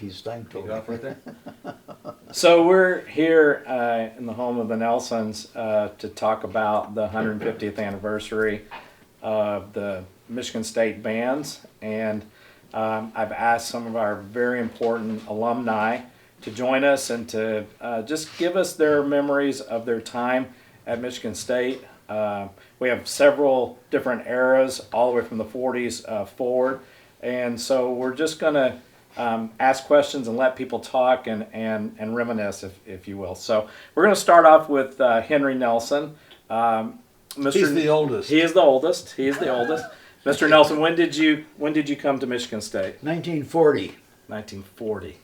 he's time Take to it off right there. So we're here in the home of the Nelsons to talk about the 150th anniversary of the Michigan State bands, and I've asked some of our very important alumni to join us and to just give us their memories of their time at Michigan State. We have several different eras, all the way from the 40s forward, and so we're just going to ask questions and let people talk and reminisce, if you will. So we're going to start off with Henry Nelson. He's the oldest. He is the oldest. He is the oldest. Mr. Nelson, when did you come to Michigan State? 1940. 1940.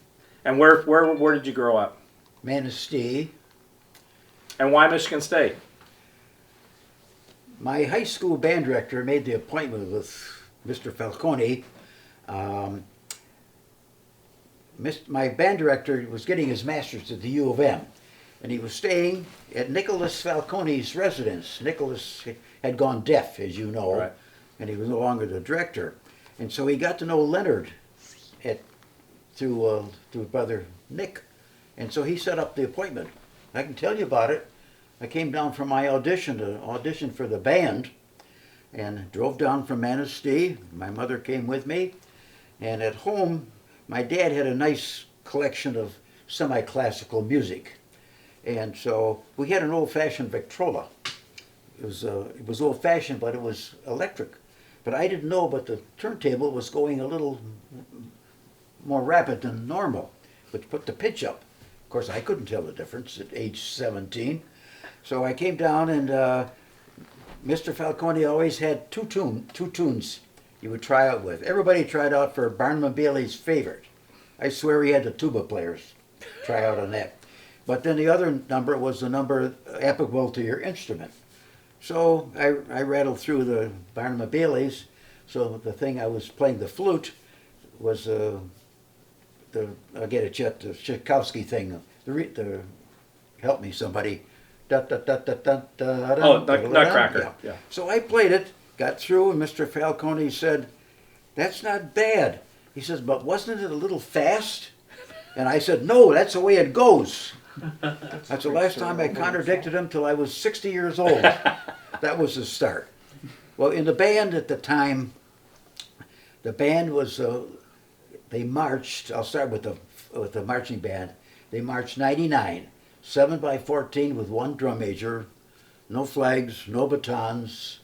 And where did you grow up? Manistee. And why Michigan State? My high school band director made the appointment with Mr. Falcone. My band director was getting his master's at the U of M, and he was staying at Nicholas Falcone's residence. Nicholas had gone deaf, as you know, Right. and he was no longer the director. And so he got to know Leonard through brother Nick, and so he set up the appointment. I can tell you about it. I came down for my audition to audition for the band, and drove down from Manistee. My mother came with me, and at home, my dad had a nice collection of semi-classical music, and so we had an old-fashioned Victrola. It was old-fashioned, but it was electric. But I didn't know, but the turntable was going a little more rapid than normal, which put the pitch up. Of course, I couldn't tell the difference at age 17. So I came down, and Mr. Falcone always had two tunes you would try out with. Everybody tried out for Barnum and Bailey's Favorite. I swear he had the tuba players try out on that. But then the other number was the number applicable to your instrument. So I rattled through the Barnum and Bailey's. So the thing I was playing the flute was I'll get it yet, the Tchaikovsky thing. Help me, somebody. Oh, Nutcracker. Yeah. So I played it, got through, and Mr. Falcone said, "That's not bad." He says, "But wasn't it a little fast?" And I said, "No, that's the way it goes." That's the last time I contradicted him till I was 60 years old. That was the start. Well, in the band at the time, the band was, they marched, I'll start with the marching band. They marched 99, 7x14 with one drum major, no flags, no batons.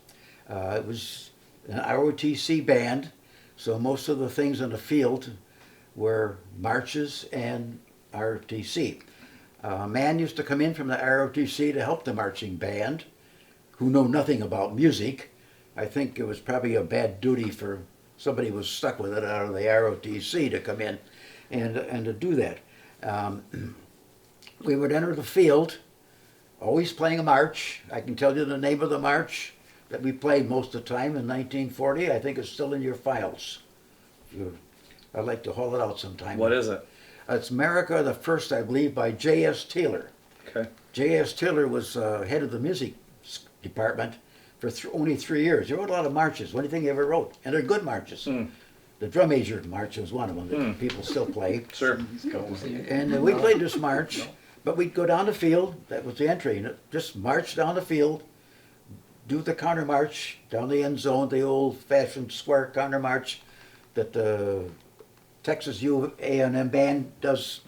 It was an ROTC band, so most of the things on the field were marches and ROTC. A man used to come in from the ROTC to help the marching band, who know nothing about music. I think it was probably a bad duty for somebody who was stuck with it out of the ROTC to come in and to do that. We would enter the field, always playing a march. I can tell you the name of the march that we played most of the time in 1940. I think it's still in your files. I'd like to haul it out sometime. What is it? It's America the First, I believe, by J.S. Taylor. Okay. J.S. Taylor was head of the music department for only 3 years. He wrote a lot of marches, anything he ever wrote, and they're good marches. The drum major march was one of them that people still play. Sure. And we played this march, but we'd go down the field. That was the entry. And just march down the field, do the counter march down the end zone, the old-fashioned square counter march that the Texas U.A&M band does.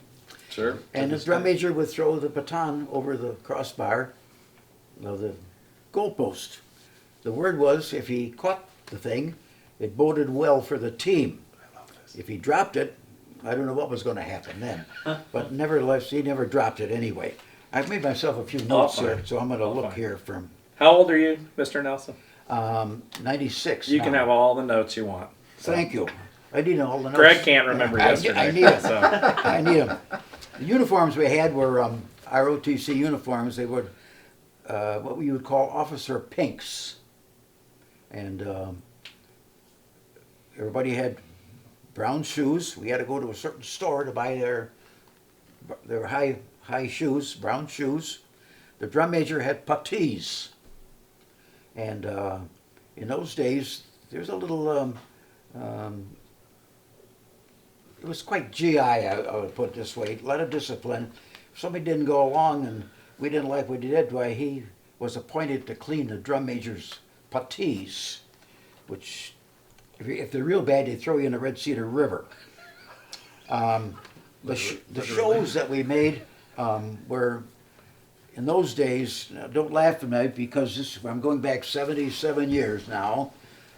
Sure. And the drum major would throw the baton over the crossbar of the goalpost. The word was, if he caught the thing, it boded well for the team. I love this. If he dropped it, I don't know what was going to happen then. But nevertheless, he never dropped it anyway. I've made myself a few notes here, so I'm going to look here from How old are you, Mr. Nelson? 96. You can now. have all the notes you want. So. Thank you. I need all the notes. Greg can't remember yesterday. I need them. So. I need them. The uniforms we had were ROTC uniforms. They were what we would call officer pinks. And everybody had brown shoes. We had to go to a certain store to buy their high shoes, brown shoes. The drum major had puttees. And in those days, there's a little it was quite GI, I would put it this way. A lot of discipline. If somebody didn't go along and we didn't like what he did, why he was appointed to clean the drum major's puttees, which, if they're real bad, they throw you in the Red Cedar River. The shows that we made were, in those days, don't laugh at me because I'm going back 77 years now,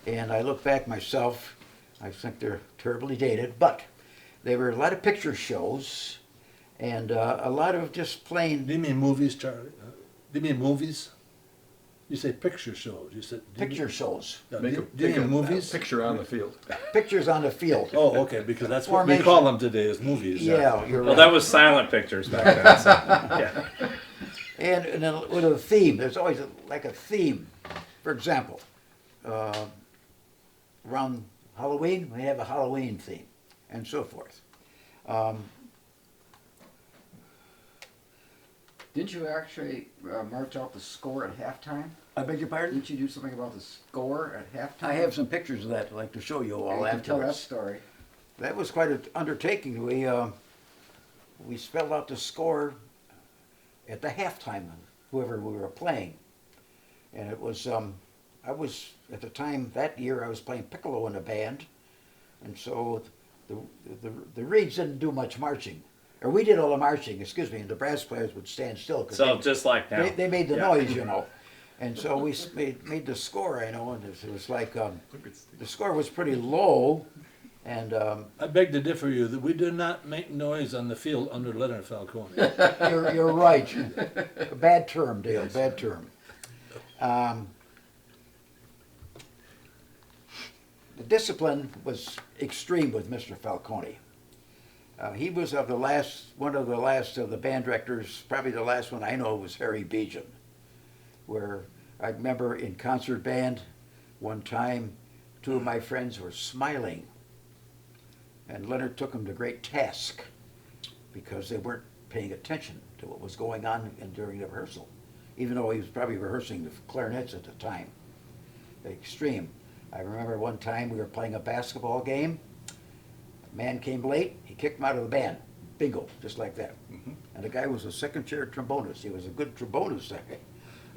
and I look back myself, I think they're terribly dated, but they were a lot of picture shows and a lot of just plain... Do you mean movies, Charlie? Do you mean movies? You say picture shows. You said Picture shows. Yeah, Make do a, you mean movies? picture on the field. Pictures on the field. Oh, okay, because that's what we Formation. call them today, is movies. Yeah, you're Well, right. that was silent pictures back then. So, yeah. And then with a theme, there's always like a theme. For example, around Halloween, we have a Halloween theme, and so forth. Didn't you actually march out the score at halftime? I beg your pardon? Didn't you do something about the score at halftime? I have some pictures of that I'd like to show you all You can tell that afterwards. story. That was quite an undertaking. We spelled out the score at the halftime of whoever we were playing. And it was, I was, at the time, that year, I was playing piccolo in a band. And so the reeds didn't do much marching. Or we did all the marching, excuse me, and the brass players would stand still. 'Cause So just like now. they made the Yeah. noise, you know. And so we made the score, I know, and it was like, the score was pretty low. And I beg to differ you that we do not make noise on the field under Leonard Falcone. you're right. Bad term, Dale, bad term. The discipline was extreme with Mr. Falcone. He was one of the last of the band directors, probably the last one I know was Harry Bejan, where I remember in concert band one time, two of my friends were smiling, and Leonard took them to great task because they weren't paying attention to what was going on during the rehearsal, even though he was probably rehearsing the clarinets at the time. Extreme. I remember one time we were playing a basketball game. A man came late, he kicked him out of the band. Bingo, just like that. And the guy was a second chair trombonist. He was a good trombonist, that guy.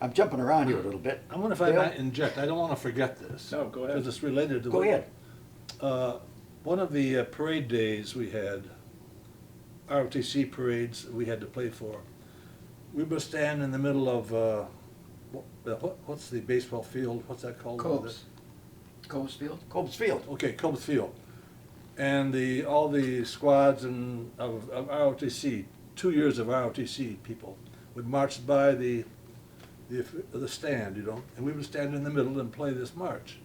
I'm jumping around here a little bit. I wonder if I Dale? might inject. I don't want to forget this. No, go ahead. Because it's related to Go ahead. One of the parade days we had, ROTC parades we had to play for, we would stand in the middle of, what's the baseball field? What's that called? Cobes. Cobes Field? Cobes Field. Okay, Cobes Field. And all the squads of ROTC, 2 years of ROTC people, would march by the stand, you know, and we would stand in the middle and play this march.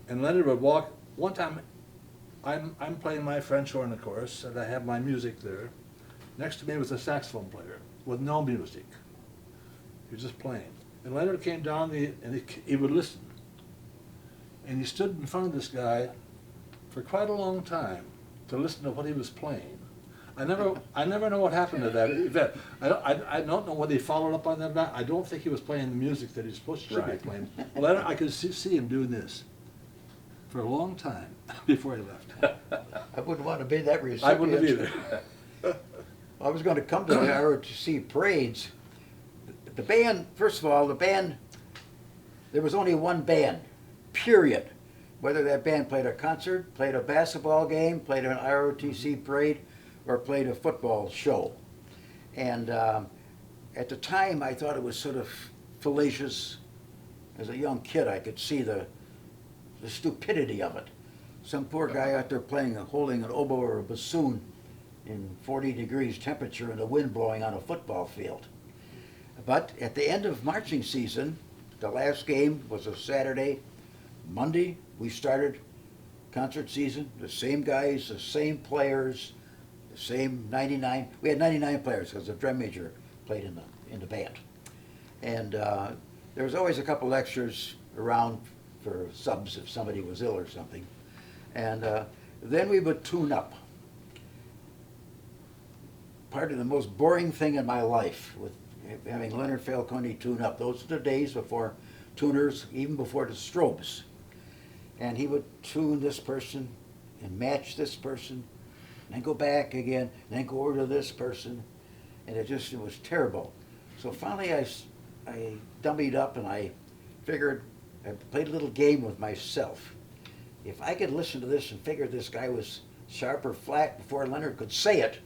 And Leonard would walk. One time, I'm playing my French horn, of course, and I have my music there. Next to me was a saxophone player with no music. He was just playing. And Leonard came down and he would listen. And he stood in front of this guy for quite a long time to listen to what he was playing. I never know what happened to that event. I don't know whether he followed up on that or not. I don't think he was playing the music that he should be Right. playing. Well, I could see him doing this for a long time before he left. I wouldn't want to be that recipient. I wouldn't have either. I was going to come to the ROTC parades. The band, first of all, there was only one band, period. Whether that band played a concert, played a basketball game, played an ROTC parade, or played a football show. And at the time, I thought it was sort of fallacious. As a young kid, I could see the stupidity of it. Some poor guy out there holding an oboe or a bassoon in 40 degrees temperature and the wind blowing on a football field. But at the end of marching season, the last game was a Saturday. Monday, we started concert season, the same guys, the same players, the same 99. We had 99 players because the drum major played in the band. And there was always a couple extras around for subs if somebody was ill or something. And then we would tune up. Part of the most boring thing in my life with having Leonard Falcone tune up. Those are the days before tuners, even before the strobes. And he would tune this person and match this person and then go back again, and then go over to this person, and it was terrible. So finally I dummied up and I figured, I played a little game with myself. If I could listen to this and figure this guy was sharp or flat before Leonard could say it,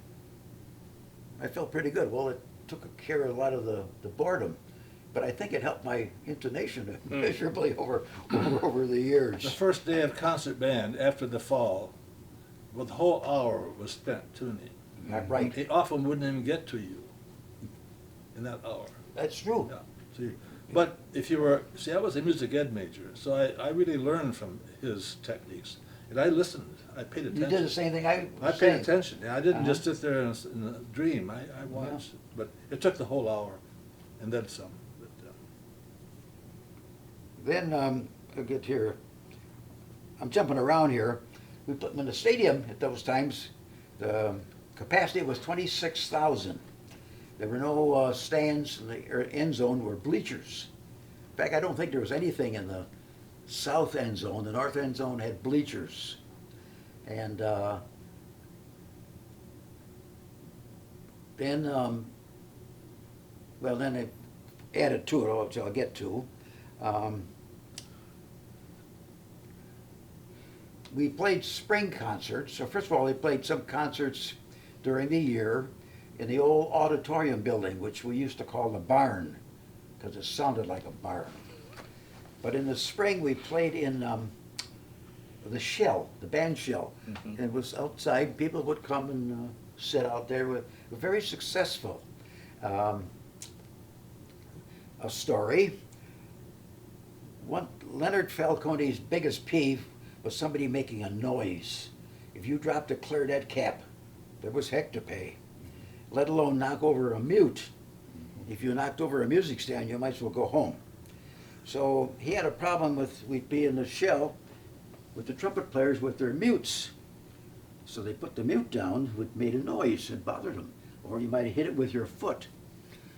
I felt pretty good. Well, it took care of a lot of the boredom, but I think it helped my intonation miserably over the years. The first day of concert band after the fall, well, the whole hour was spent tuning. Not right. He often wouldn't even get to you in that hour. That's true. Yeah. See, but if you were, see, I was a music ed major, so I really learned from his techniques. And I listened, I paid attention. You did the same thing I I was paid saying. attention. Yeah, I didn't Uh-huh. just sit there in a dream. I watched. But it took the whole hour and then some. But, Then I'll get here. I'm jumping around here. We put in the stadium at those times. The capacity was 26,000. There were no stands. In the end zone were bleachers. In fact, I don't think there was anything in the south end zone. The north end zone had bleachers, and then then they added to it, which I'll get to. We played spring concerts. So first of all, we played some concerts during the year in the old auditorium building, which we used to call the barn, because it sounded like a barn. But in the spring, we played in the shell, the band shell. Mhm. It was outside. People would come and sit out there. We were very successful. A story. Leonard Falcone's biggest peeve was somebody making a noise. If you dropped a clarinet cap, there was heck to pay, let alone knock over a mute. If you knocked over a music stand, you might as well go home. So he had a problem we'd be in the shell with the trumpet players with their mutes. So they put the mute down, which made a noise and bothered him. Or you might hit it with your foot.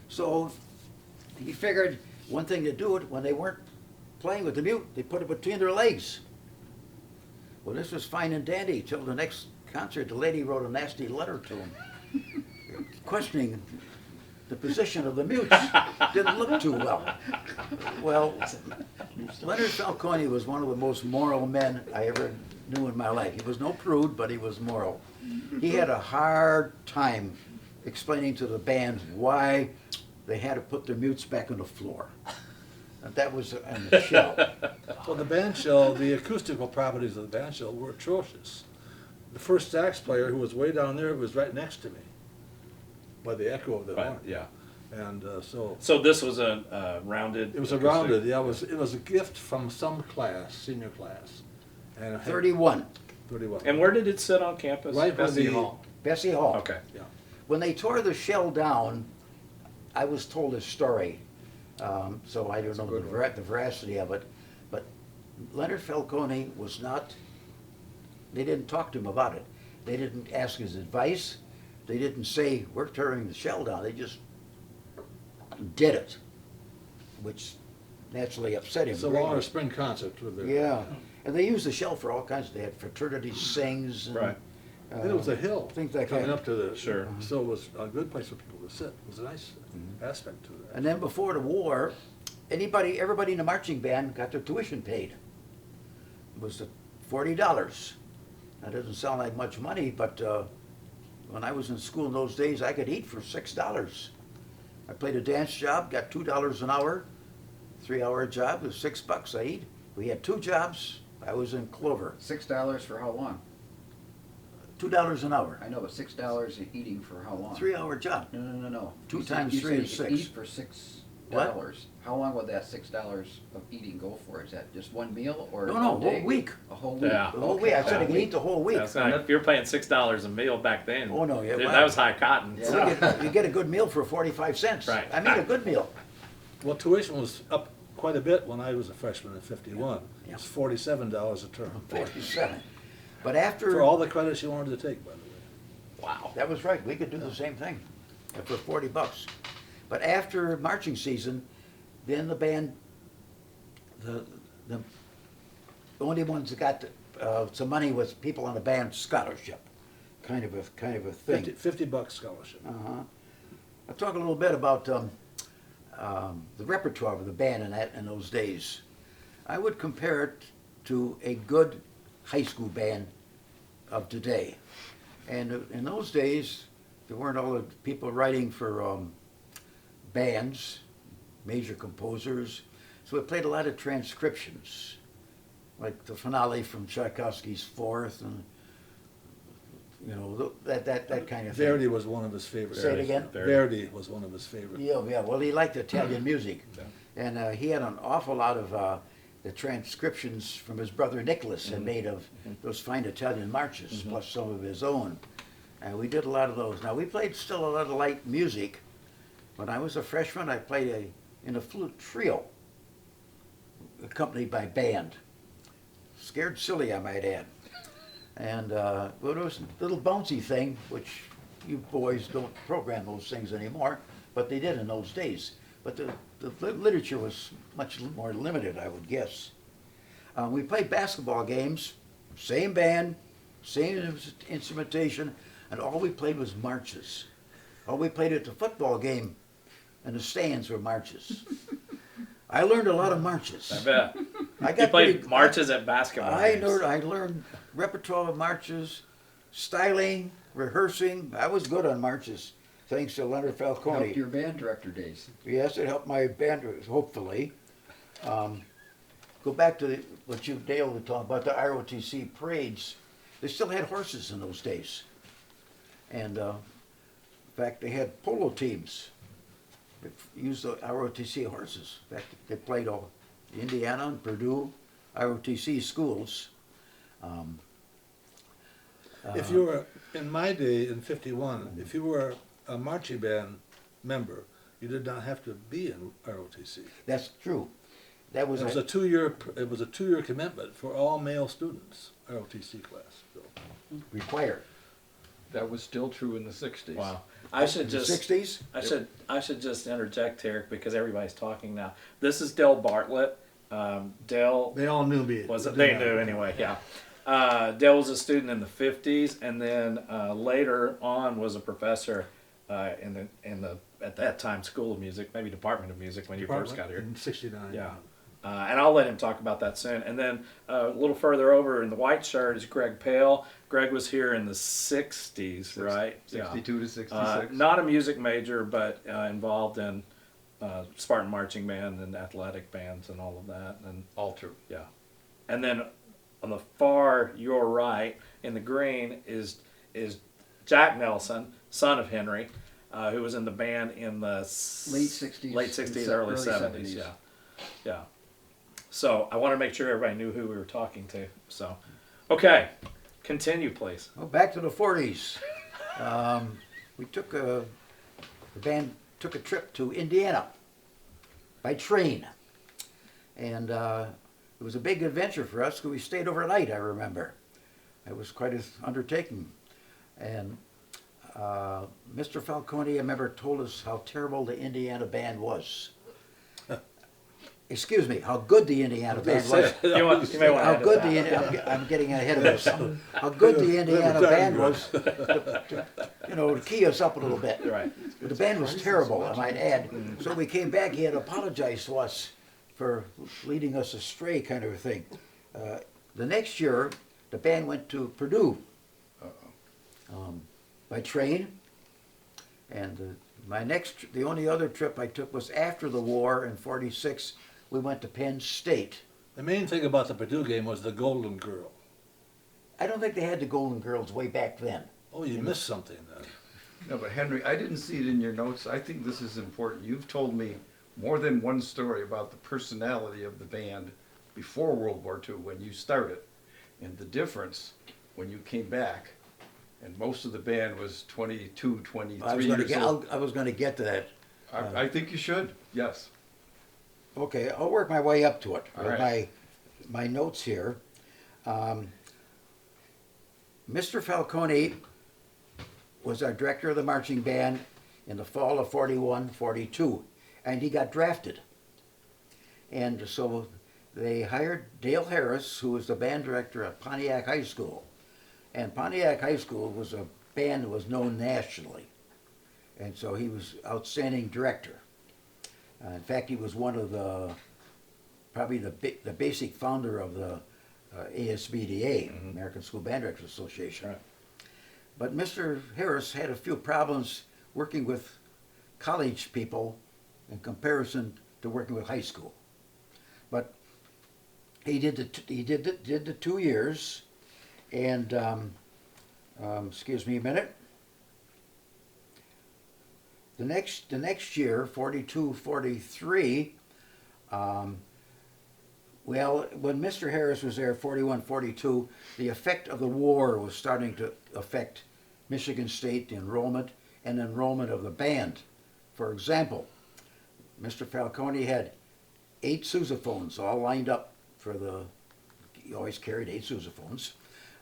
So he figured one thing to do it when they weren't playing with the mute, they put it between their legs. Well, this was fine and dandy till the next concert. The lady wrote a nasty letter to him, questioning the position of the mutes. Didn't look too well. Well, Leonard Falcone was one of the most moral men I ever knew in my life. He was no prude, but he was moral. He had a hard time explaining to the band why they had to put their mutes back on the floor. And that was in the shell. well, the band shell, the acoustical properties of the band shell were atrocious. The first sax player, who was way down there, was right next to me by the echo of the Right, horn. yeah. And so So this was a rounded. it was a rounded. Yeah, it was a gift from some class, senior class, and it had 31, 31. And where did it sit on campus? Right where Bessie the- Hall. Bessie Hall. Okay. Yeah. When they tore the shell down, I was told a story, so I don't know good the veracity of it, but Leonard Falcone was not, they didn't talk to him about it. They didn't ask his advice. They didn't say, we're tearing the shell down. They just did it, which naturally upset him. It's a greatly. longer spring concert with the. Yeah, and they used the shell for all kinds. They had fraternity sings. And, Right. And it was a hill. Things like coming that. up to the. Sure. So it was a good place for people to sit. It was a nice aspect to that. And then before the war, everybody in the marching band got their tuition paid. It was $40. That doesn't sound like much money, but when I was in school in those days, I could eat for $6. I played a dance job, got $2 an hour. 3-hour job was $6 I eat. We had 2 jobs. I was in Clover. $6 for how long? $2 an hour. I know, but $6 eating for how long? 3-hour job. No. 2 You said- times you 3 said is you could 6. Eat for $6. What? How long would that $6 of eating go for? Is that just one meal or No, a whole day? week. A whole week? Yeah. The whole week. I said I could eat the whole week. That's not, if you're paying $6 a meal back then. Oh, no, yeah, dude, wow. that was high cotton. Yeah. So. You get a good meal for 45 cents. Right. I mean, a good meal. Well, tuition was up quite a bit when I was a freshman in '51. Yeah. It was $47 a term. 47. But after, For all the credits you wanted to take, by the way. Wow. that was right, we could do the same thing for $40. But after marching season, then the band, the only ones that got some money was people on the band scholarship. kind of a thing. $50 scholarship. Uh-huh. I'll talk a little bit about the repertoire of the band in those days. I would compare it to a good high school band of today. And in those days, there weren't all the people writing for bands, major composers, so we played a lot of transcriptions, like the finale from Tchaikovsky's Fourth, and you know that kind of thing. Verdi was one of his favorites. Say it again. Verdi was one of his favorites. Yeah. Well, he liked Italian music, and he had an awful lot of the transcriptions from his brother Nicholas had made of those fine Italian marches, plus some of his own. And we did a lot of those. Now we played still a lot of light music. When I was a freshman, I played in a flute trio, accompanied by band. Scared silly, I might add. And well, it was a little bouncy thing, which you boys don't program those things anymore, but they did in those days. But the literature was much more limited, I would guess. We played basketball games, same band, same instrumentation, and all we played was marches. All we played at the football game and the stands were marches. I learned a lot of marches. I bet. I You played marches at basketball games. I learned repertoire of marches, styling, rehearsing. I was good on marches, thanks to Leonard Falcone. Helped your band director days. Yes, it helped my band, hopefully. Go back to what you, Dale, were talking about, the ROTC parades. They still had horses in those days. And in fact, they had polo teams that used the ROTC horses. In fact, they played all Indiana and Purdue ROTC schools. If you were, in my day, in '51, if you were a marching band member, you did not have to be in ROTC. That's true. That was It was a two-year commitment for all male students, ROTC class. So. required. That was still true in the 60s. Wow. I should In the just 60s? I should just interject here because everybody's talking now. This is Dale Bartlett. Dale They all knew me. they knew anyway. Yeah. Dale was a student in the 50s, and then later on was a professor in the at that time School of Music, maybe Department of Music when you first got here. In '69. Yeah. And I'll let him talk about that soon. And then a little further over in the white shirt is Greg Pell. Greg was here in the 60s, right? 62 to 66. Not a music major, but involved in Spartan marching band and athletic bands and all of that. And All true. yeah. And then on the far your right in the green is Jack Nelson, son of Henry, who was in the band in the Late 60s. late 60s, and early 70s. Yeah. Yeah. So I want to make sure everybody knew who we were talking to. So, okay, continue, please. Well, back to the 40s. We took the band took a trip to Indiana by train. And it was a big adventure for us because we stayed overnight, I remember. It was quite an undertaking. And Mr. Falcone, I remember, told us how terrible the Indiana band was. Excuse me, how good the Indiana band was. You may want to How edit good that. I'm getting ahead of us. How good the Indiana band was, to key us up a little bit. Right. But the band was terrible, I might add. So we came back, he had to apologize to us for leading us astray, kind of a thing. The next year, the band went to Purdue by train. And the only other trip I took was after the war in '46. We went to Penn State. The main thing about the Purdue game was the Golden Girl. I don't think they had the Golden Girls way back then. Oh, you missed something then. No, but Henry, I didn't see it in your notes. I think this is important. You've told me more than one story about the personality of the band before World War II when you started, and the difference when you came back. And most of the band was 22, 23 years old. I was going to get to that. I think you should, yes. Okay, I'll work my way up to it All with right. my notes here. Mr. Falcone was our director of the marching band in the fall of '41, '42, and he got drafted. And so they hired Dale Harris, who was the band director at Pontiac High School. And Pontiac High School was a band was known nationally. And so he was outstanding director. In fact, he was one of probably the basic founder of the ASBDA, American School Band Directors Association. Right. But Mr. Harris had a few problems working with college people in comparison to working with high school. But he did the 2 years, and excuse me a minute. The next year, 42, 43, well, when Mr. Harris was there, 41, 42, the effect of the war was starting to affect Michigan State enrollment and enrollment of the band. For example, Mr. Falcone had 8 sousaphones all lined up for he always carried 8 sousaphones,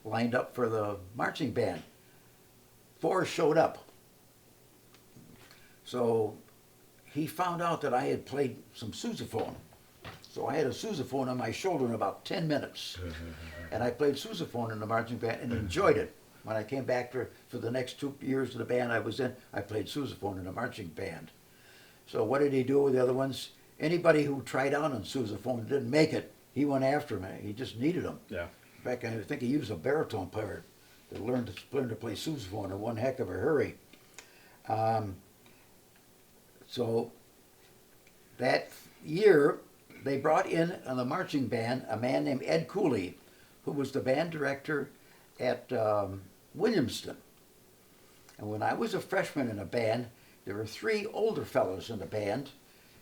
lined up for the marching band. 4 showed up. So he found out that I had played some sousaphone. So I had a sousaphone on my shoulder in about 10 minutes. And I played sousaphone in the marching band and enjoyed it. When I came back for the next 2 years of the band I was in, I played sousaphone in the marching band. So what did he do with the other ones? Anybody who tried out on sousaphone and didn't make it, he went after me. He just needed them. Yeah. In fact, I think he used a baritone player to learn to play sousaphone in one heck of a hurry. So that year, they brought in on the marching band a man named Ed Cooley, who was the band director at Williamston. And when I was a freshman in a band, there were 3 older fellows in the band,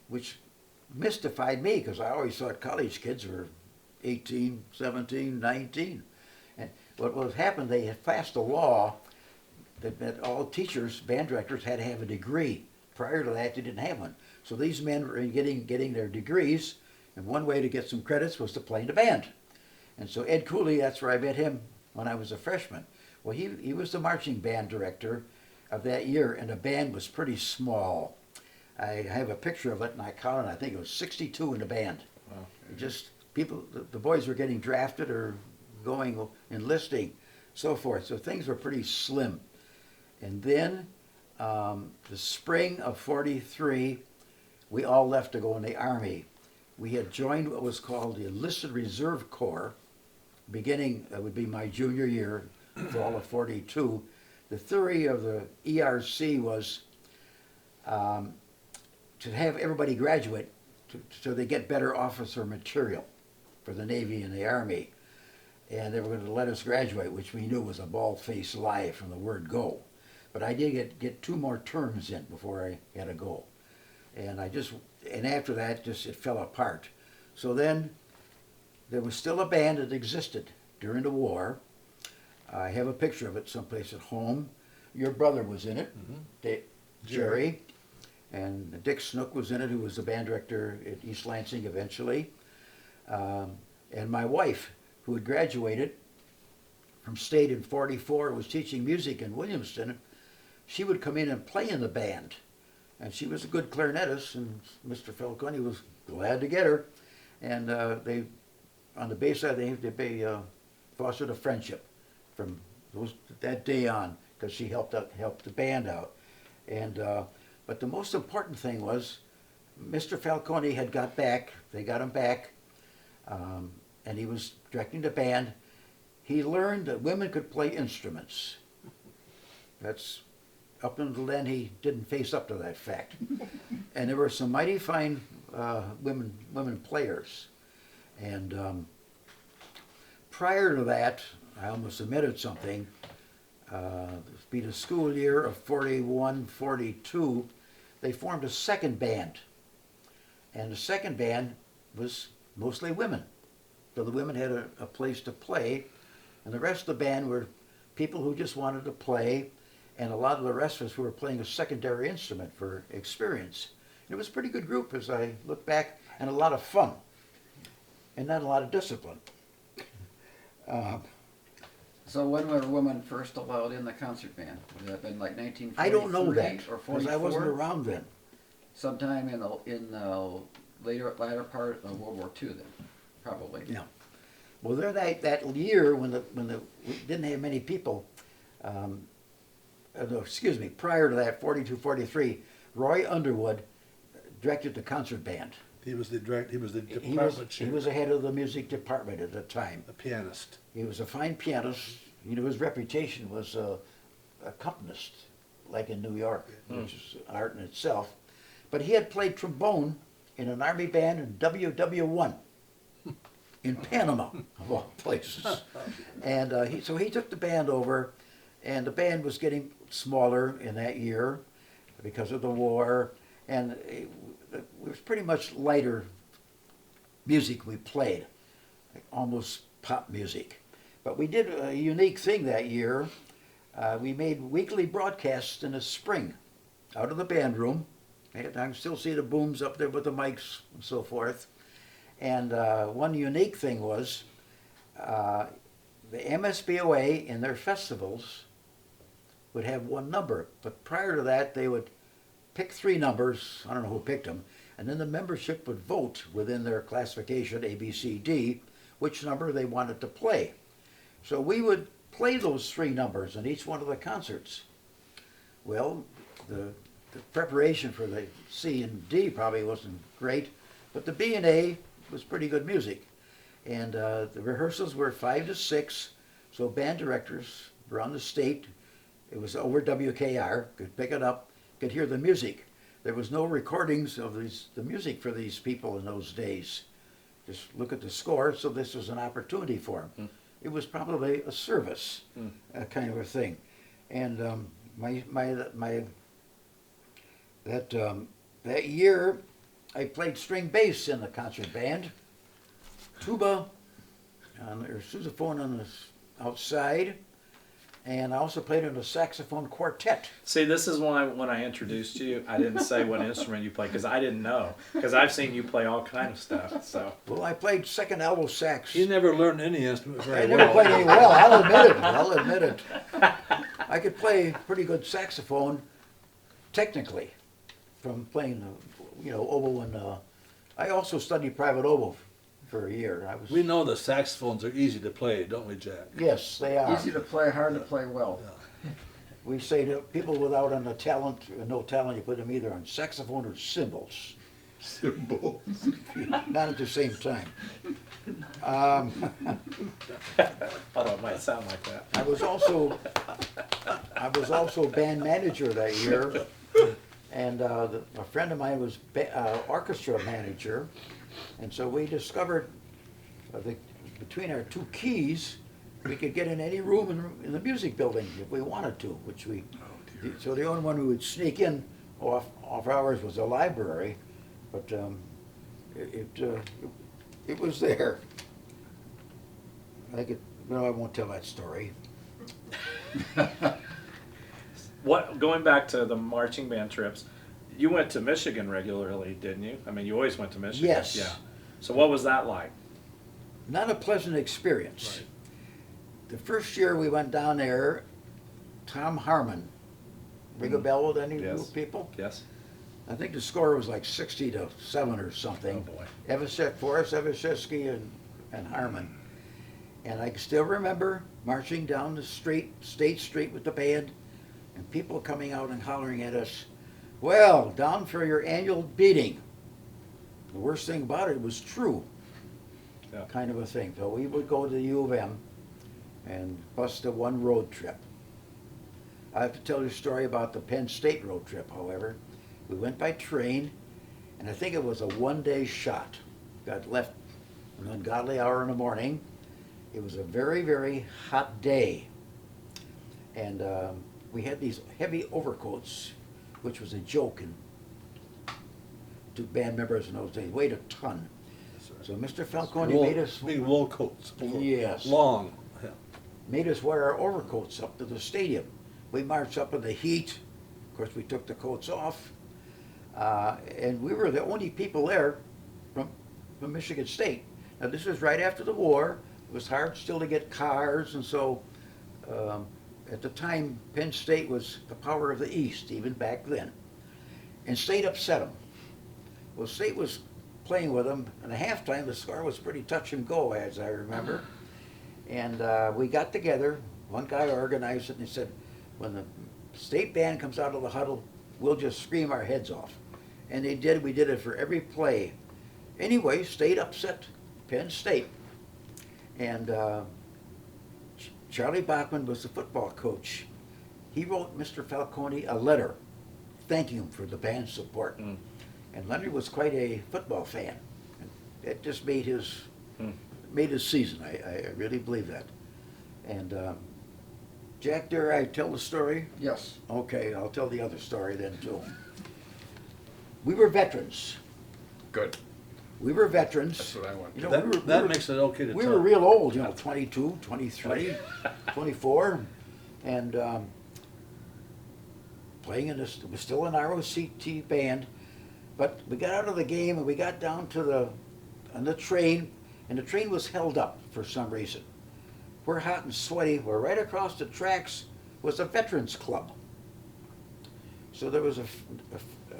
which mystified me because I always thought college kids were 18, 17, 19. And what happened, they had passed a law that all teachers, band directors, had to have a degree. Prior to that, they didn't have one. So these men were getting their degrees, and one way to get some credits was to play in the band. And so Ed Cooley, that's where I met him when I was a freshman. Well, he was the marching band director of that year, and the band was pretty small. I have a picture of it, and I counted, I think it was 62 in the band. Wow. Just people, the boys were getting drafted or going, enlisting, so forth. So things were pretty slim. And then the spring of 43, we all left to go in the Army. We had joined what was called the Enlisted Reserve Corps, beginning, that would be my junior year, fall of 42. The theory of the ERC was to have everybody graduate so they get better officer material for the Navy and the Army. And they were going to let us graduate, which we knew was a bald-faced lie from the word go. But I did get 2 more terms in before I had to go. And after that, it fell apart. So then, there was still a band that existed during the war. I have a picture of it someplace at home. Your brother was in it, Jerry. And Dick Snook was in it, who was the band director at East Lansing eventually. And my wife, who had graduated from State in 44, was teaching music in Williamston. She would come in and play in the band. And she was a good clarinetist, and Mr. Falcone was glad to get her. And they, on the bass side, they fostered a friendship from that day on, because she helped the band out. And but the most important thing was, Mr. Falcone had got back. They got him back, and he was directing the band. He learned that women could play instruments. That's up until then he didn't face up to that fact. And there were some mighty fine women players. And prior to that, I almost omitted something. This be the school year of 41, 42, they formed a second band. And the second band was mostly women. So the women had a place to play, and the rest of the band were people who just wanted to play, and a lot of the rest of us who were playing a secondary instrument for experience. It was a pretty good group as I look back, and a lot of fun, and not a lot of discipline. So when were women first allowed in the concert band? Would that have been like 1943 I don't know that, or because I wasn't 44? around then. Sometime in the latter part of World War II then, probably. Yeah. Well, there that year when we didn't have many people, no, excuse me, prior to that, 42, 43, Roy Underwood directed the concert band. He was the department He chair, was the head of the music department at the time. a pianist. He was a fine pianist. You know, his reputation was a accompanist, like in New York, which is an art in itself. But he had played trombone in an army band in WW1 in Panama, of all places. And so he took the band over, and the band was getting smaller in that year because of the war, and it was pretty much lighter music we played, like almost pop music. But we did a unique thing that year. We made weekly broadcasts in the spring out of the band room. I can still see the booms up there with the mics and so forth. And one unique thing was the MSBOA in their festivals would have one number. But prior to that, they would pick 3 numbers. I don't know who picked them. And then the membership would vote within their classification, A, B, C, D, which number they wanted to play. So we would play those 3 numbers in each one of the concerts. Well, the preparation for the C and D probably wasn't great, but the B and A was pretty good music. And the rehearsals were 5 to 6, so band directors around the state, it was over WKR, could pick it up, could hear the music. There was no recordings of the music for these people in those days. Just look at the score, so this was an opportunity for them. It was probably a service, kind of a thing. And that year, I played string bass in the concert band, tuba, or sousaphone on the outside, and I also played in a saxophone quartet. See, this is why when I introduced you, I didn't say what instrument you play because I didn't know. Because I've seen you play all kind of stuff. So. Well, I played second alto sax. He never learned any instrument I very never well. played any well. I'll admit it. I could play pretty good saxophone, technically, from playing, oboe and. I also studied private oboe for a year. We know the saxophones are easy to play, don't we, Jack? Yes, they are. Easy to play, hard to play well. We say to people without no talent, you put them either on saxophone or cymbals. Symbol. Not at the same time. Although it might sound like that. I was also band manager that year, and a friend of mine was orchestra manager, and so we discovered between our 2 keys, we could get in any room in the music building if we wanted to, which we. So the only one we would sneak in off hours was the library, but it was there. I won't tell that story. Going back to the marching band trips, you went to Michigan regularly, didn't you? I mean, you always went to Michigan. Yes. Yeah. So what was that like? Not a pleasant experience. The first year we went down there, Tom Harmon, ring a bell with any of you people? Yes. I think the score was like 60 to 7 or Oh something. boy. Forrest Evashevsky and Harmon. And I can still remember marching down the State Street with the band and people coming out and hollering at us, "Well, down for your annual beating." The worst thing about it was true, Yeah. kind of a thing. So we would go to the U of M and bust a 1 road trip. I have to tell you a story about the Penn State road trip, however. We went by train, and I think it was a 1-day shot. Got left an ungodly hour in the morning. It was a very, very hot day. And we had these heavy overcoats, which was a joke to band members in those days, weighed a ton. So Mr. Falcone made us. Big wool coats. Yes. Long. Yeah. Made us wear our overcoats up to the stadium. We marched up in the heat. Of course, we took the coats off. And we were the only people there from Michigan State. Now, this was right after the war. It was hard still to get cars, and so at the time, Penn State was the power of the East, even back then. And State upset them. Well, State was playing with them, and at halftime, the score was pretty touch and go, as I remember. And we got together. One guy organized it, and he said, when the state band comes out of the huddle, we'll just scream our heads off. And they did. We did it for every play. Anyway, state upset Penn State. And Charlie Bachman was the football coach. He wrote Mr. Falcone a letter thanking him for the band's support. And Leonard was quite a football fan. And it just made his season. I really believe that. And Jack, dare I tell the story? Yes. Okay, I'll tell the other story then too. We were veterans. Good. We were veterans. That's what I want. You know, That makes it okay to we tell. were real old, 22, 23, 24, and playing in this, it was still an ROCT band, but we got out of the game and we got down to on the train, and the train was held up for some reason. We're hot and sweaty. We're right across the tracks was a veterans club. So there was a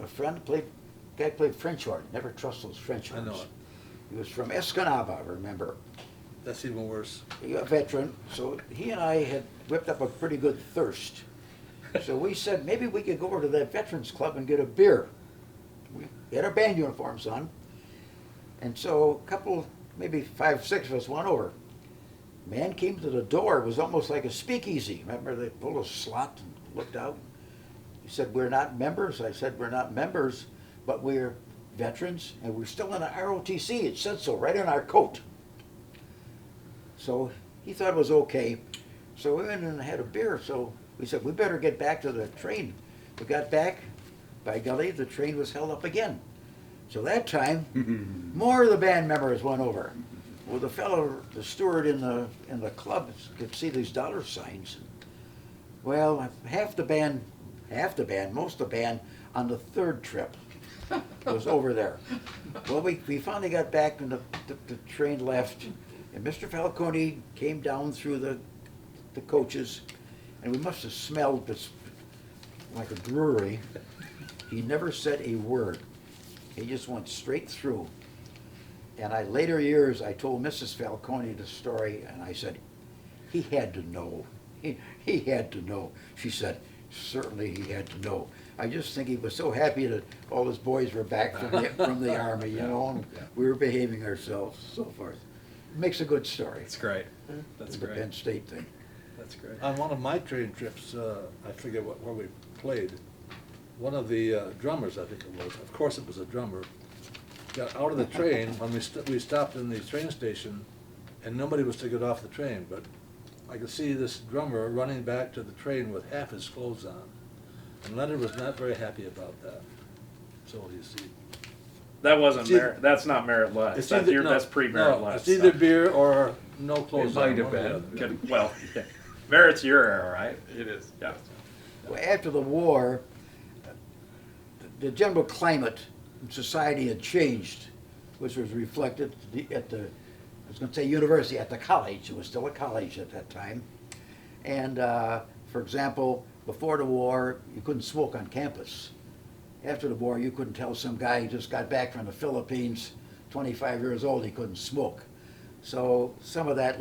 friend guy played French horn. Never trust those French I horns. know it. He was from Escanaba, remember? That's even worse. He a veteran, so he and I had whipped up a pretty good thirst. So we said maybe we could go over to that veterans club and get a beer. We had our band uniforms on, and so a couple, maybe 5, 6 of us went over. Man came to the door. It was almost like a speakeasy. Remember, they pulled a slot and looked out. He said, "We're not members." I said, "We're not members, but we're veterans, and we're still in the ROTC. It said so right on our coat." So he thought it was okay. So we went and had a beer. So we said, we better get back to the train. We got back. By golly, the train was held up again. So that time, more of the band members went over. Well, the steward in the club could see these dollar signs. Well, most of the band on the third trip was over there. Well, we finally got back and the train left, and Mr. Falcone came down through the coaches, and we must have smelled this like a brewery. He never said a word. He just went straight through. And later years, I told Mrs. Falcone the story, and I said, he had to know. He had to know. She said, certainly he had to know. I just think he was so happy that all his boys were back from the army, and we were behaving ourselves, so forth. It makes a good story. That's great. That's The great. Penn State thing. That's great. On one of my train trips, I forget where we played, one of the drummers, I think it was, of course it was a drummer, got out of the train when we stopped in the train station, and nobody was to get off the train, but I could see this drummer running back to the train with half his clothes on. And Leonard was not very happy about that. So you see. That wasn't It's either- merit. That's not merit less. It's That's, either- no, that's pre-merit no, less. it's either stuff. beer or no clothes It on. might have one or the been. other. Good. Well, yeah. Merit's your era, right? It is. Yeah. Well, after the war, the general climate in society had changed, which was reflected at the, I was going to say university, at the college. It was still a college at that time. And for example, before the war, you couldn't smoke on campus. After the war, you couldn't tell some guy who just got back from the Philippines, 25 years old, he couldn't smoke. So some of that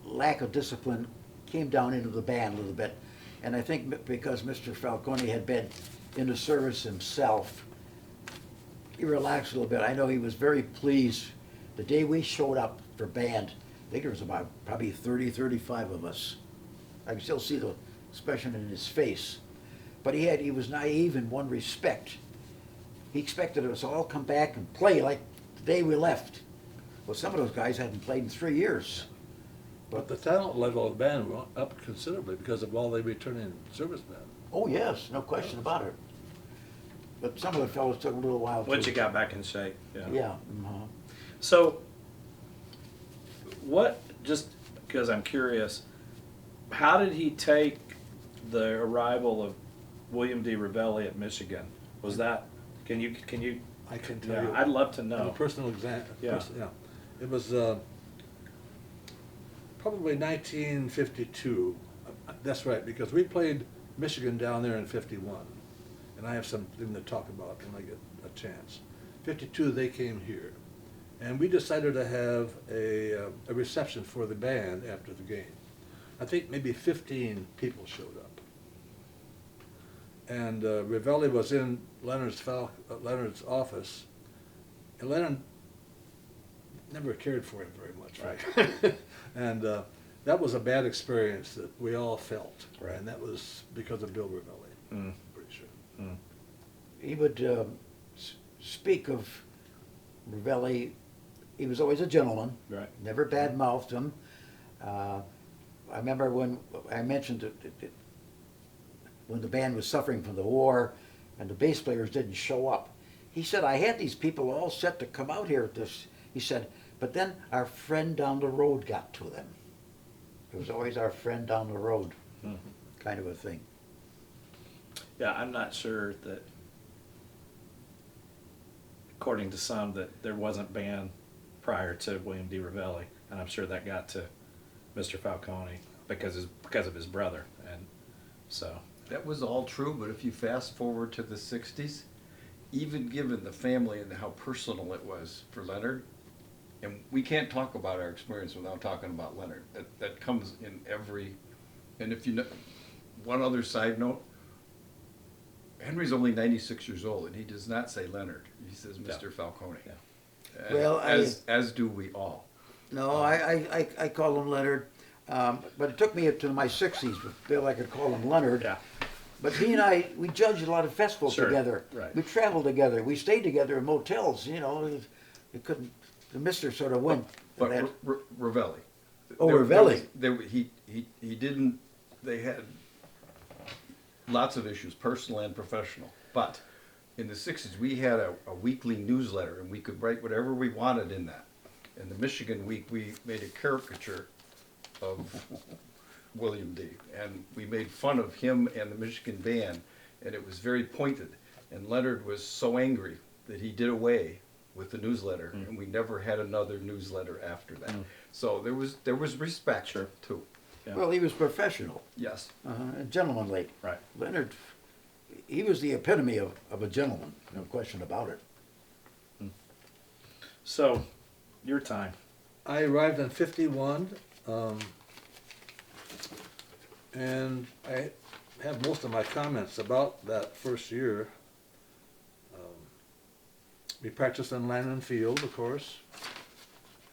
lack of discipline came down into the band a little bit. And I think because Mr. Falcone had been in the service himself, he relaxed a little bit. I know he was very pleased. The day we showed up for band, I think there was about probably 30, 35 of us. I can still see the expression in his face. But he was naive in one respect. He expected us all come back and play like the day we left. Well, some of those guys hadn't played in 3 years. But the talent level of the band went up considerably because of all the returning servicemen. Oh, yes, no question about it. But some of the fellows took a little while to. Once you got back in shape. Yeah. Yeah. So, what, just because I'm curious, how did he take the arrival of William D. Ravelli at Michigan? Was that, can you, I can tell yeah, you. I'd love to A know. personal example. Yeah. Yeah. It was probably 1952. That's right, because we played Michigan down there in 51. And I have something to talk about when I get a chance. 52, they came here. And we decided to have a reception for the band after the game. I think maybe 15 people showed up. And Ravelli was in Leonard's office, and Leonard never cared for him very much. Right. And that was a bad experience that we all felt. Right. And that was because of Bill Ravelli. Mm. Pretty sure. Mm. He would speak of Ravelli. He was always a gentleman. Right. Never bad-mouthed him. I remember when I mentioned that when the band was suffering from the war and the bass players didn't show up. He said, I had these people all set to come out here at this. He said, but then our friend down the road got to them. It was always our friend down the road, kind of a thing. Yeah, I'm not sure that, according to some, that there wasn't band prior to William D. Ravelli, and I'm sure that got to Mr. Falcone because of his brother, and so. That was all true, but if you fast forward to the 60s, even given the family and how personal it was for Leonard, and we can't talk about our experience without talking about Leonard. That comes in every, and if you know, one other side note, Henry's only 96 years old, and he does not say Leonard. He says Mr. Falcone. Yeah. Well, as do we all. No, I call him Leonard, but it took me to my 60s with Bill. I could call him Leonard. Yeah. But he and I, we judged a lot of festivals Sure, together. right. We traveled together. We stayed together in motels. You know, it couldn't. The Mister sort of went. But that. Ravelli. Oh, Ravelli. He didn't. They had lots of issues, personal and professional. But in the 60s, we had a weekly newsletter, and we could write whatever we wanted in that. In the Michigan Week, we made a caricature of William D. And we made fun of him and the Michigan band, and it was very pointed. And Leonard was so angry that he did away with the newsletter, and we never had another newsletter after that. So there was respect too. Yeah. Well, he was professional, Yes. and gentlemanly. Right. Leonard, he was the epitome of a gentleman. No question about it. So, your time. I arrived in 51, and I have most of my comments about that first year. We practiced in Landon Field, of course,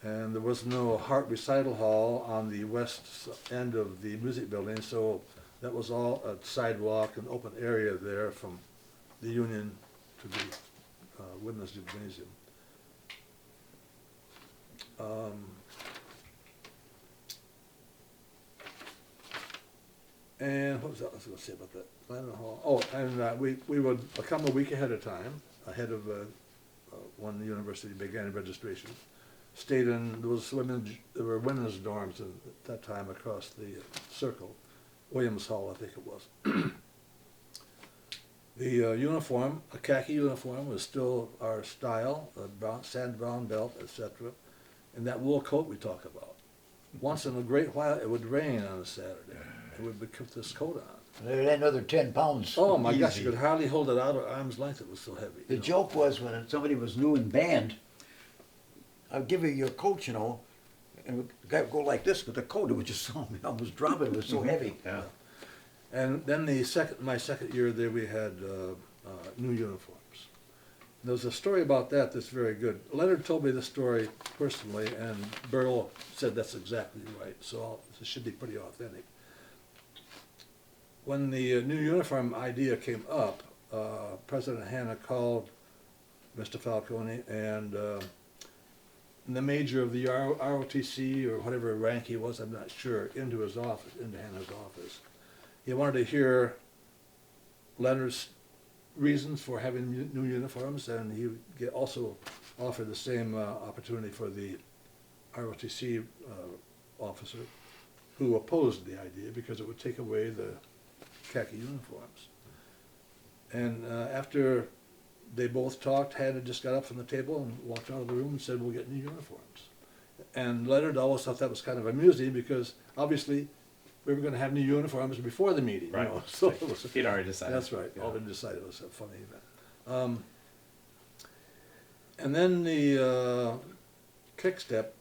and there was no Hart Recital Hall on the west end of the music building, so that was all a sidewalk and open area there from the Union to the Women's Gymnasium. And what was that I was going to say about that? Landon Hall. Oh, and we would come a week ahead of time, ahead of when the university began registration. Stayed in, there were women's dorms at that time across the circle. Williams Hall, I think it was. The uniform, a khaki uniform, was still our style, a sand brown belt, etc. And that wool coat we talk about. Once in a great while, it would rain on a Saturday, and we'd put this coat on. There's another 10 pounds. Oh my gosh, Easy. you could hardly hold it out at arm's length, it was so heavy. The joke was when somebody was new in band, I'd give you your coat, you know, and the guy would go like this with the coat. It would just almost drop it. It was so heavy. Yeah. And then my second year there, we had new uniforms. There was a story about that that's very good. Leonard told me the story personally, and Burl said that's exactly right, so it should be pretty authentic. When the new uniform idea came up, President Hanna called Mr. Falcone, and the major of the ROTC, or whatever rank he was, I'm not sure, into his office, into Hanna's office. He wanted to hear Leonard's reasons for having new uniforms, and he also offered the same opportunity for the ROTC officer, who opposed the idea because it would take away the khaki uniforms. And after they both talked, Hanna just got up from the table and walked out of the room and said, "We'll get new uniforms." And Leonard always thought that was kind of amusing because obviously we were going to have new uniforms before the meeting. Right. You know? So it was, He'd already decided. that's right. Yeah. All been decided. It was a funny event. And then the kick step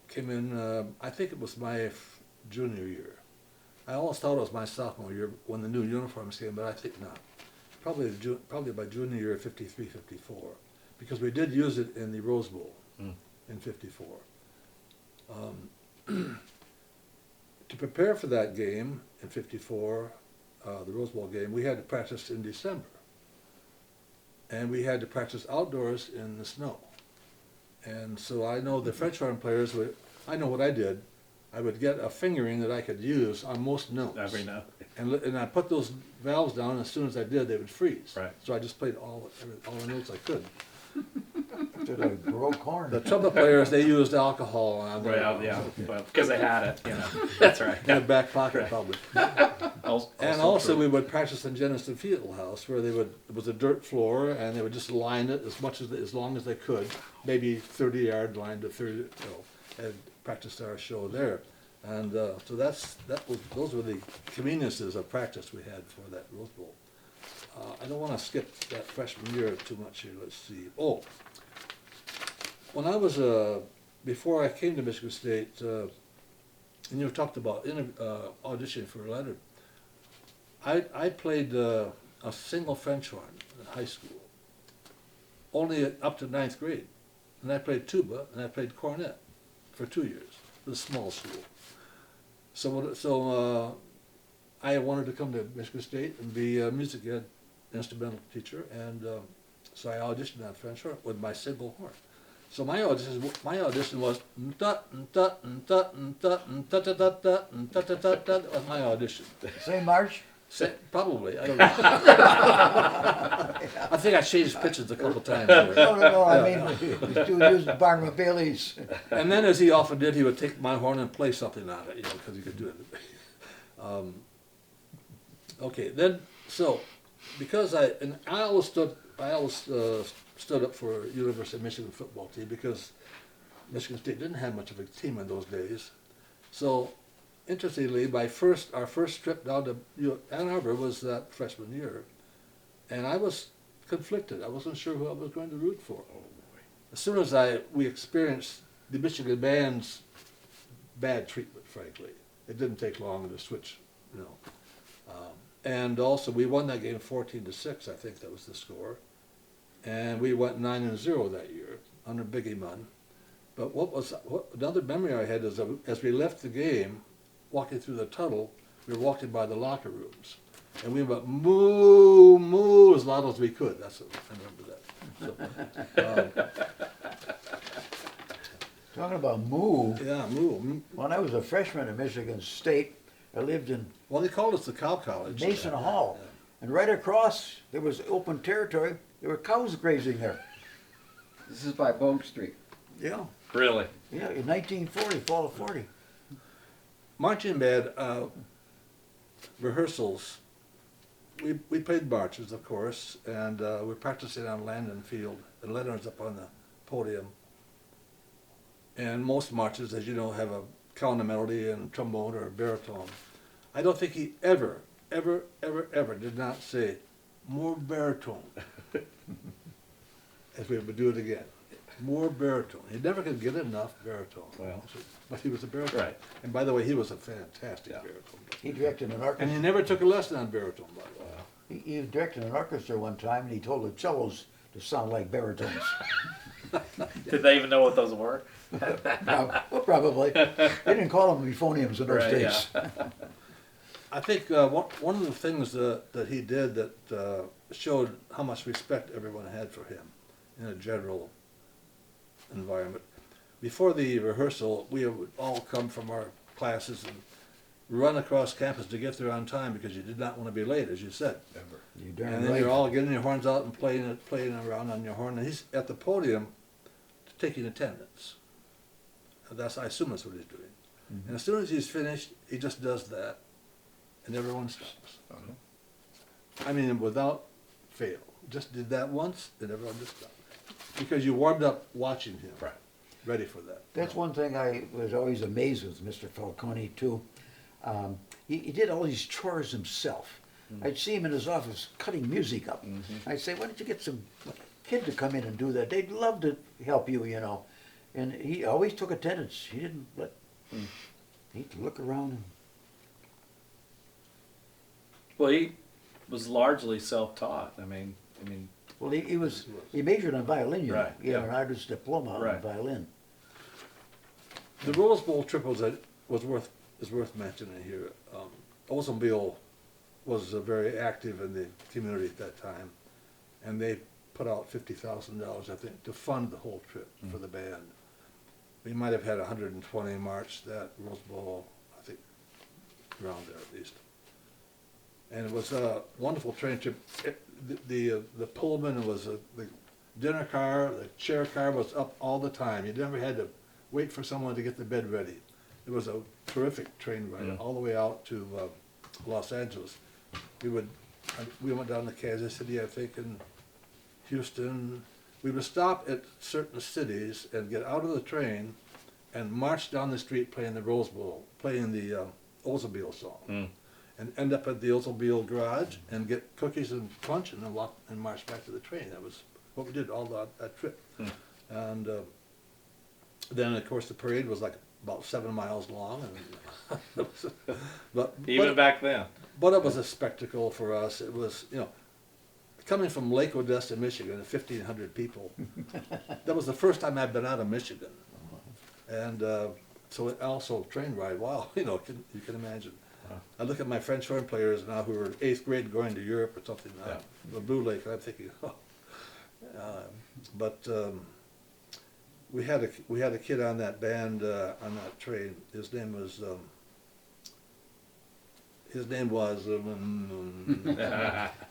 came in, I think it was my junior year. I almost thought it was my sophomore year when the new uniforms came, but I think not. probably by junior year 53, 54, because we did use it in the Rose Bowl in 54. To prepare for that game in 54, the Rose Bowl game, we had to practice in December. And we had to practice outdoors in the snow. And so I know the French horn players I know what I did. I would get a fingering that I could use on most notes. Every note. And I put those valves down, and as soon as I did, they would freeze. Right. So I just played all the notes I could. To the grow corn. The trumpet players, they used alcohol on their, Well, yeah, well, because they had it, you know. That's right. in their back pocket Right. probably. Also And also true. we would practice in Genesee Field House, where it was a dirt floor, and they would just line it as long as they could, maybe 30-yard line to 30, and practiced our show there. And so those were the conveniences of practice we had for that Rose Bowl. I don't want to skip that freshman year too much here. Let's see. Oh, when I was before I came to Michigan State, and you talked about auditioning for a letter. I played a single French horn in high school, only up to 9th grade, and I played tuba and I played cornet for 2 years. It was a small school. So I wanted to come to Michigan State and be a music ed instrumental teacher, and so I auditioned on French horn with my single horn. So my audition was that was my audition. Same march? Probably, I don't know. I think I changed pitches a couple times. No, I mean, we still use Barnum Bailey's. And then, as he often did, he would take my horn and play something on it, because he could do it. Okay, then, so, because I always stood up for University of Michigan football team, because Michigan State didn't have much of a team in those days. So, interestingly, our first trip down to Ann Arbor was that freshman year, and I was conflicted. I wasn't sure who I was going to root for. As soon as we experienced the Michigan band's bad treatment, frankly, it didn't take long to switch, and also we won that game 14-6. I think that was the score, and we went 9-0 that year under Biggie Munn. But another memory I had is as we left the game, walking through the tunnel, we were walking by the locker rooms, and we went moo, moo as loud as we could. That's what I remember that. Talking about moo. Yeah, moo. When I was a freshman at Michigan State, I lived in Well, they called us the Cow College. Mason Hall, and right across there was open territory. There were cows grazing there. This is by Bogue Street. Yeah, Really? yeah, in 1940, fall of 40. Marching band rehearsals. We played marches, of course, and we're practicing on Landon Field, and Leonard's up on the podium. And most marches, as you know, have a counter melody and trombone or a baritone. I don't think he ever did not say more baritone as we would do it again. More baritone. He never could get enough baritone. Well. But he was a baritone. Right. And by the way, he was a fantastic Yeah. baritone. He directed an orchestra. And he never took a lesson on baritone, by the way. He directed an orchestra one time, and he told the cellos to sound like baritones. Did they even know what those were? Well, probably. They didn't call them euphoniums in those Right, days. I think one of the things that he did that showed how much respect everyone had for him in a general environment. Before the rehearsal, we would all come from our classes and run across campus to get there on time because you did not want to be late, as you said. You darn And then right. you're all getting your horns out and playing around on your horn. And he's at the podium taking attendance. I assume that's what he's doing. Mm-hmm. And as soon as he's finished, he just does that, and everyone stops. I mean, without fail. Just did that once, and everyone just stopped. Because you warmed up watching him. Right. Ready for that. That's one thing I was always amazed with Mr. Falcone, too. He did all these chores himself. I'd see him in his office cutting music up. I'd say, why don't you get some kid to come in and do that? They'd love to help you, And he always took attendance. He didn't let... He'd look around and... Well, was largely self-taught. I mean, Well, he majored on violin, you know. Right, He had yeah. an artist's diploma on Right. violin. The Rose Bowl trip is worth mentioning here. Oldsmobile was very active in the community at that time, and they put out $50,000, I think, to fund the whole trip for the band. We might have had 120 march that Rose Bowl, I think, around there at least. And it was a wonderful train trip. The Pullman was the dinner car, the chair car was up all the time. You never had to wait for someone to get the bed ready. It was a terrific train ride all the way out to Los Angeles. We went down to Kansas City, I think, and Houston. We would stop at certain cities and get out of the train and march down the street playing the Rose Bowl, playing the Oldsmobile song. And end up at the Oldsmobile garage and get cookies and punch and then walk and march back to the train. That was what we did all that trip. And then, of course, the parade was like about 7 miles long. And even back then. But it was a spectacle for us. It was, coming from Lake Odessa, Michigan, 1,500 people. That was the first time I'd been out of Michigan. And so it also train ride, wow, you can imagine. I look at my French horn players now who are 8th grade going to Europe or something, the Blue Lake, and I'm thinking, we had a kid on that band on that train. His name was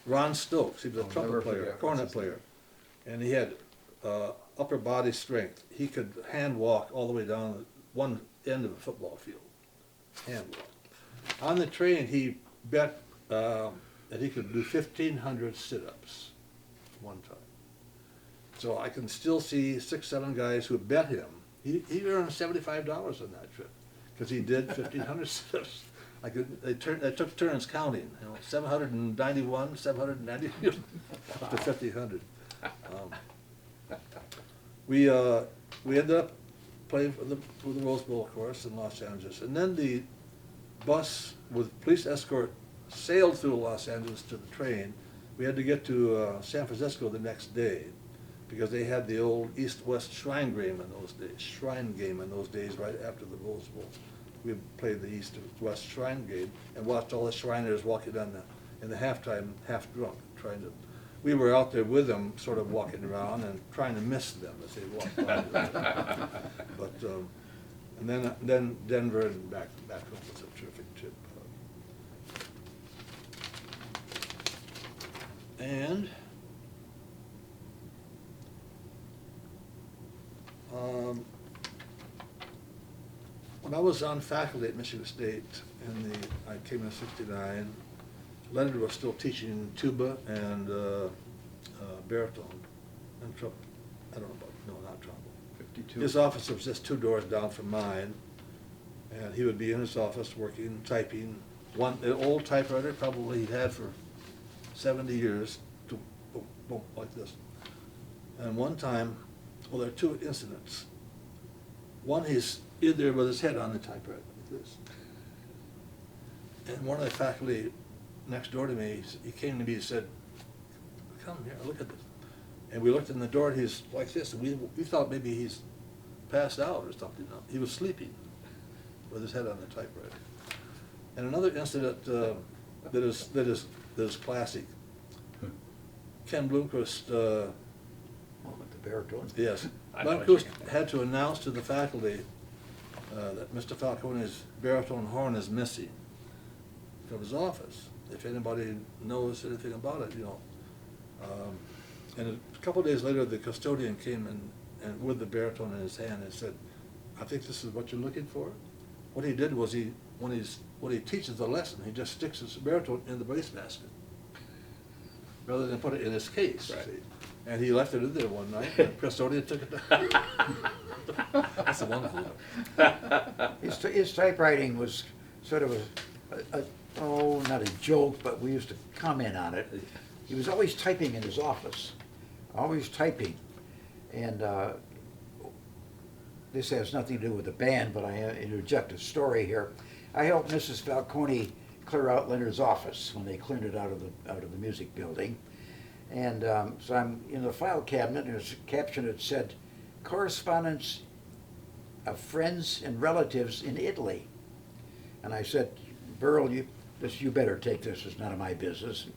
Ron Stokes. He was a trumpet player, cornet player, and he had upper body strength. He could hand walk all the way down one end of a football field, hand walk. On the train, he bet that he could do 1,500 sit-ups one time. So I can still see 6, 7 guys who bet him. He earned $75 on that trip because he did 1,500 sit-ups. They took turns counting. 791, 790, up to 1,500. We ended up playing for the Rose Bowl, of course, in Los Angeles, and then the bus with police escort sailed through Los Angeles to the train. We had to get to San Francisco the next day because they had the old East-West Shrine game in those days, right after the Rose Bowl. We played the East-West Shrine game and watched all the Shriners walking down in the halftime, half drunk, we were out there with them, sort of walking around and trying to miss them as they walked by. But and then Denver and back home was a terrific trip. And when I was on faculty at Michigan State, I came in '69. Leonard was still teaching tuba and baritone and trumpet. I don't know about, no, not trombone. 52. His office was just 2 doors down from mine, and he would be in his office working, typing. An old typewriter, probably he'd had for 70 years, like this. And one time, well, there are 2 incidents. One, he's in there with his head on the typewriter, like this. And one of the faculty next door to me, he came to me and said, "Come here, look at this." And we looked in the door, and he's like this, and we thought maybe he's passed out or something. No, he was sleeping with his head on the typewriter. And another incident that is classic. Ken Bloomquist, With the baritone. yes, I know what Bloomquist you're had to announce to the faculty that Mr. Falcone's baritone horn is missing from his office. If anybody knows anything about it, and a couple of days later, the custodian came and with the baritone in his hand and said, "I think this is what you're looking for." What he did was when he teaches the lesson, he just sticks his baritone in the wastebasket rather than put it in his case. Right. See? And he left it in there one night, and the custodian took it down. That's a wonderful one. His typewriting was sort of not a joke, but we used to comment on it. He was always typing in his office, always typing. And this has nothing to do with the band, but I interject a story here. I helped Mrs. Falcone clear out Leonard's office when they cleared it out of the music building. And so I'm in the file cabinet, and there's a caption that said, "Correspondence of friends and relatives in Italy." And I said, "Burl, you better take this. It's none of my business."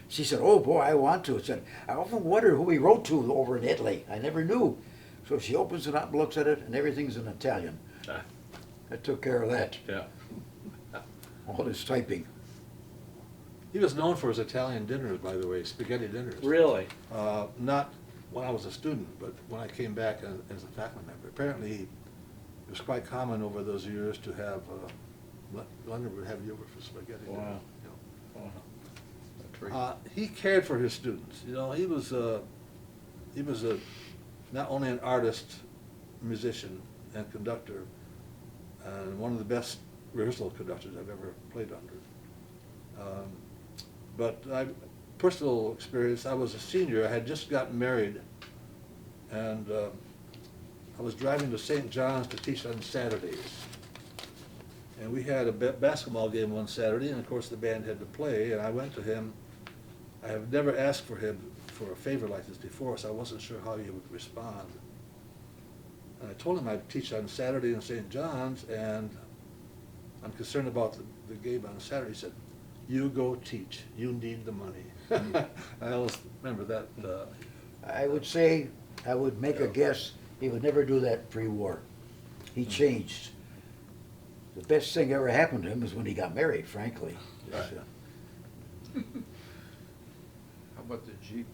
She said, "Oh boy, I want to." I said, "I often wonder who he wrote to over in Italy. I never knew." So she opens it up and looks at it, and everything's in Italian. Ah. I took care of that. Yeah. All this typing. He was known for his Italian dinners, by the way, spaghetti dinners. Really? Not when I was a student, but when I came back as a faculty member. Apparently, it was quite common over those years to have, Leonard would have you over for spaghetti Wow. dinner. You know. Wow. He cared for his students. You know, he was a not only an artist, musician, and conductor, and one of the best rehearsal conductors I've ever played under. But personal experience, I was a senior. I had just gotten married, and I was driving to St. John's to teach on Saturdays. And we had a basketball game one Saturday, and of course the band had to play, and I went to him. I have never asked for him for a favor like this before, so I wasn't sure how he would respond. And I told him I'd teach on Saturday in St. John's, and I'm concerned about the game on Saturday. He said, "You go teach. You need the money." I always remember that. I would say, I would make a guess, he would never do that pre-war. He changed. The best thing ever happened to him is when he got married, frankly. Right. How about the Jeep?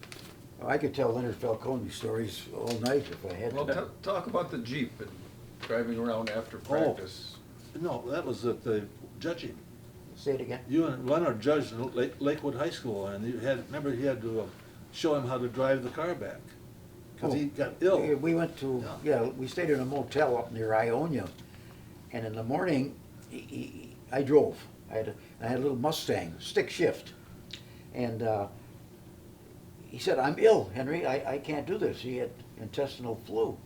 I could tell Leonard Falcone stories all night if I had Well, to. talk about the Jeep and driving around after practice. No, that was at the judging. Say it again. You and Leonard judged at Lakewood High School, and you had, remember, he had to show him how to drive the car back, because he got ill. We went to, we stayed in a motel up near Ionia, and in the morning, I drove. I had a little Mustang, stick shift, and he said, "I'm ill, Henry. I can't do this." He had intestinal flu.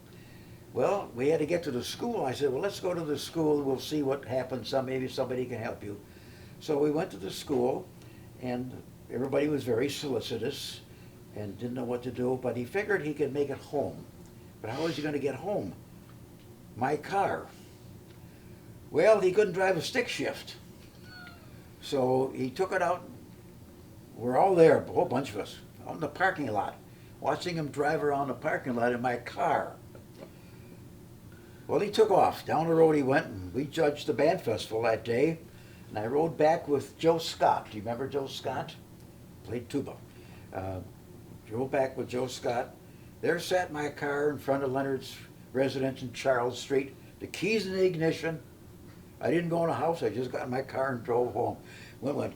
Well, we had to get to the school. I said, "Well, let's go to the school. We'll see what happens. Maybe somebody can help you." So we went to the school, and everybody was very solicitous and didn't know what to do, but he figured he could make it home. But how was he going to get home? My car. Well, he couldn't drive a stick shift. So he took it out. We're all there, a whole bunch of us, out in the parking lot, watching him drive around the parking lot in my car. Well, he took off. Down the road he went, and we judged the band festival that day. And I rode back with Joe Scott. Do you remember Joe Scott? Played tuba. Drove back with Joe Scott. There sat my car in front of Leonard's residence in Charles Street. The keys in the ignition. I didn't go in the house. I just got in my car and drove home. Went.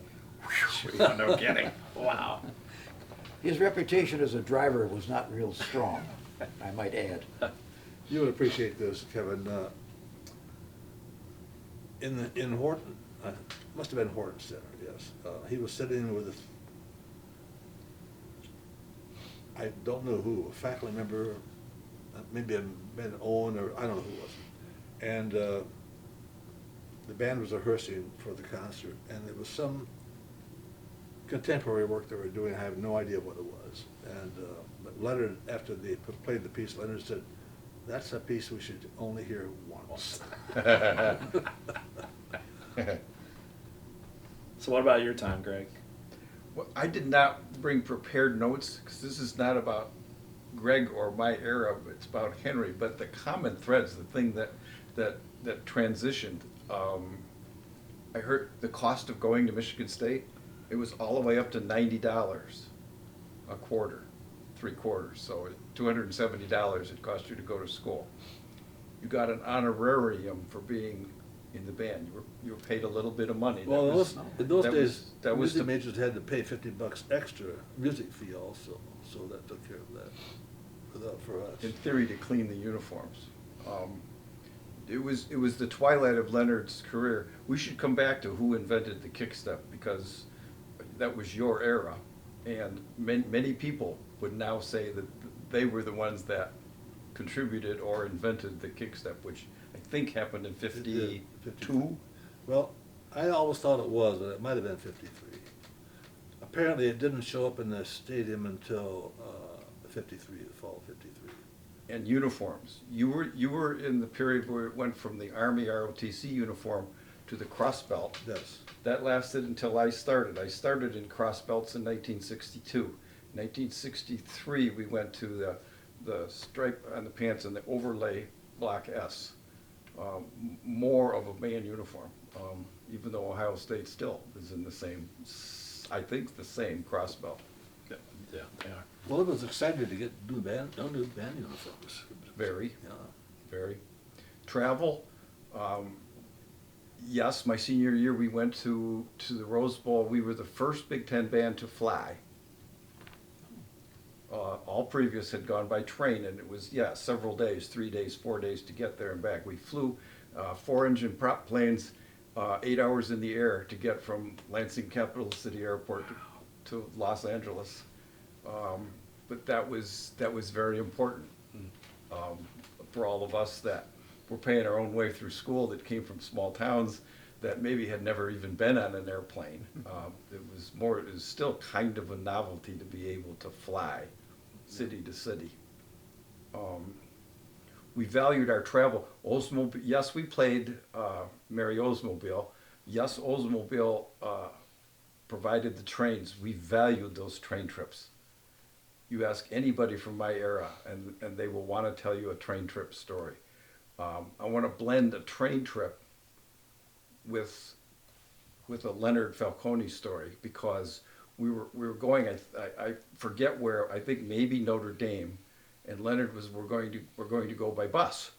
No kidding. Wow. His reputation as a driver was not real strong, I might add. You would appreciate this, Kevin. In Horton, must have been Horton Center, yes. He was sitting with I don't know who, a faculty member, maybe Ben Owen, or I don't know who it was. And the band was rehearsing for the concert, and there was some contemporary work they were doing. I have no idea what it was. And but Leonard, after they played the piece, Leonard said, "That's a piece we should only hear once." So what about your time, Greg? Well, I did not bring prepared notes, because this is not about Greg or my era, it's about Henry, but the common threads, the thing that transitioned. I heard the cost of going to Michigan State, it was all the way up to $90 a quarter, 3 quarters, so $270 it cost you to go to school. You got an honorarium for being in the band. You were paid a little bit of money. Well, in those days, that was music majors had to pay $50 extra music fee also, so that took care of that for us. in theory, to clean the uniforms. It was the twilight of Leonard's career. We should come back to who invented the kick step, because that was your era, and many people would now say that they were the ones that contributed or invented the kick step, which I think happened in 52. Well, I always thought it was, but it might have been 53. Apparently, it didn't show up in the stadium until 53, the fall of 53. And uniforms. You were in the period where it went from the Army ROTC uniform to the cross belt. Yes. That lasted until I started. I started in cross belts in 1962. 1963, we went to the stripe on the pants and the overlay block S. More of a band uniform, even though Ohio State still is in the same, I think, the same cross belt. Yeah, they are. Well, it was exciting to get new band uniforms. Very, Yeah. very. Travel, yes, my senior year we went to the Rose Bowl. We were the first Big Ten band to fly. All previous had gone by train, and it was, several days, 3 days, 4 days to get there and back. We flew 4-engine prop planes, 8 hours in the air to get from Lansing Capital City Airport to Los Angeles. But that was very important for all of us that were paying our own way through school, that came from small towns that maybe had never even been on an airplane. It was still kind of a novelty to be able to fly city to city. We valued our travel. Oldsmobile, yes, we played Mary Oldsmobile. Yes, Oldsmobile provided the trains. We valued those train trips. You ask anybody from my era, and they will want to tell you a train trip story. I want to blend a train trip with a Leonard Falcone story, because we were going, I forget where, I think maybe Notre Dame, and Leonard we're going to go by bus.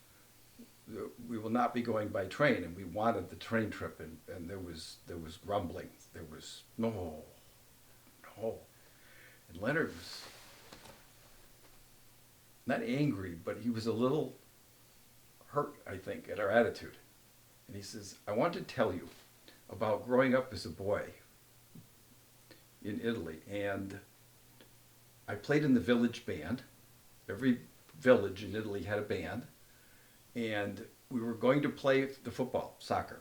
We will not be going by train, and we wanted the train trip, and there was grumbling. There was no. And Leonard was not angry, but he was a little hurt, I think, at our attitude. And he says, I want to tell you about growing up as a boy in Italy. And I played in the village band. Every village in Italy had a band. And we were going to play the football, soccer.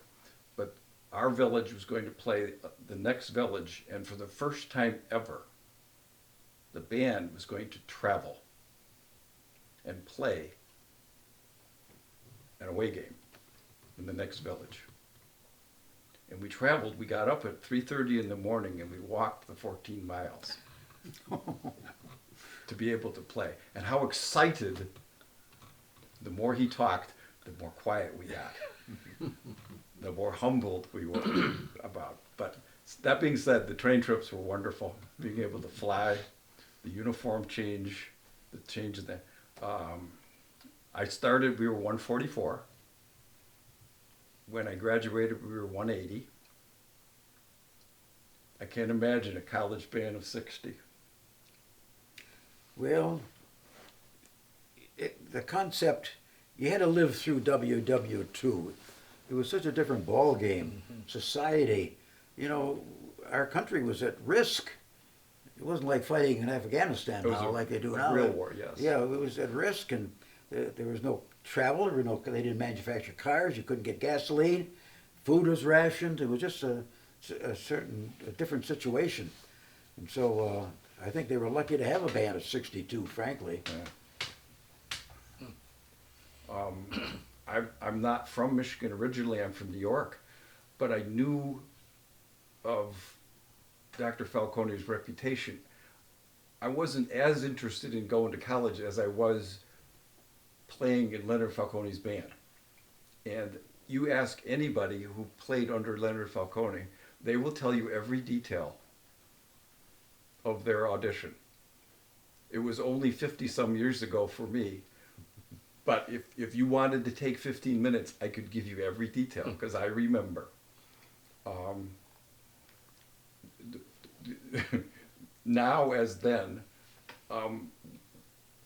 But our village was going to play the next village. And for the first time ever, the band was going to travel and play an away game in the next village. And we traveled. We got up at 3:30 in the morning and we walked the 14 miles to be able to play. And how excited, the more he talked, the more quiet we got. The more humbled we were about. But that being said, the train trips were wonderful. Being able to fly, the uniform change, the change in the... I started, we were 144. When I graduated, we were 180. I can't imagine a college band of 60. Well, the concept, you had to live through WW2. It was such a different ball game. Society, our country was at risk. It wasn't like fighting in Afghanistan now, like they do now. Real war, yes. Yeah, it was at risk, and there was no travel. They didn't manufacture cars. You couldn't get gasoline. Food was rationed. It was just a different situation. And so I think they were lucky to have a band of 62, frankly. Yeah. I'm not from Michigan originally. I'm from New York, but I knew of Dr. Falcone's reputation. I wasn't as interested in going to college as I was playing in Leonard Falcone's band. And you ask anybody who played under Leonard Falcone, they will tell you every detail of their audition. It was only 50-some years ago for me, but if you wanted to take 15 minutes, I could give you every detail, because I remember. Now as then,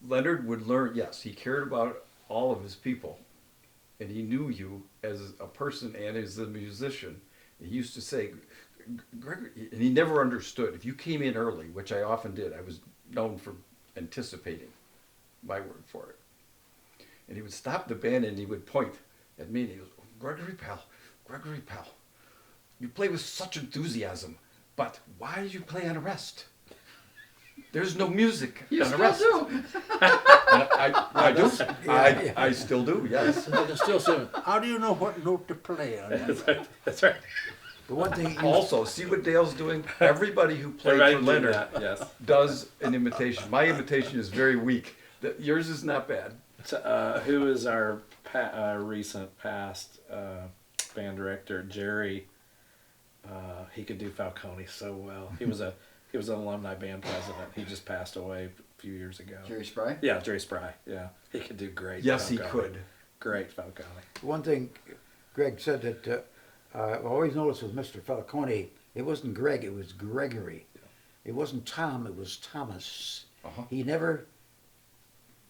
Leonard would learn, yes, he cared about all of his people, and he knew you as a person and as a musician. He used to say, Gregory, and he never understood. If you came in early, which I often did, I was known for anticipating, my word for it. And he would stop the band and he would point at me and he goes, Gregory Pell, you play with such enthusiasm, but why do you play on arrest? There's no music You on still arrest. do. I do. I still do, yes. I can still say, how do you know what note to play on? That's right. The one thing, Also, see what Dale's doing? Everybody who played Everybody for do Leonard that, yes. does an imitation. My imitation is very weak. Yours is not bad. So, who is our recent past band director? Jerry. He could do Falcone so well. He was an alumni band president. He just passed away a few years ago. Jerry Spry? Yeah, Jerry Spry. Yeah, he could do great. Yes, he Falcone. could. Great Falcone. one thing Greg said that I've always noticed with Mr. Falcone, it wasn't Greg, it was Gregory. It wasn't Tom, it was Thomas. Uh-huh. He never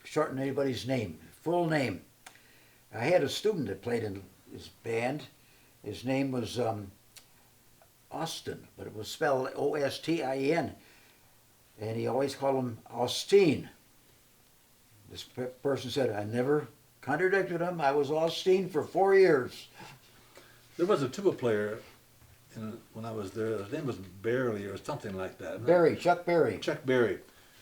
shortened anybody's name, full name. I had a student that played in his band. His name was Austin, but it was spelled Ostin. And he always called him Austin. This person said, I never contradicted him. I was Austin for 4 years. There was a tuba player when I was there. His name was Barely or something like that. Barry, Chuck Berry. Chuck Berry.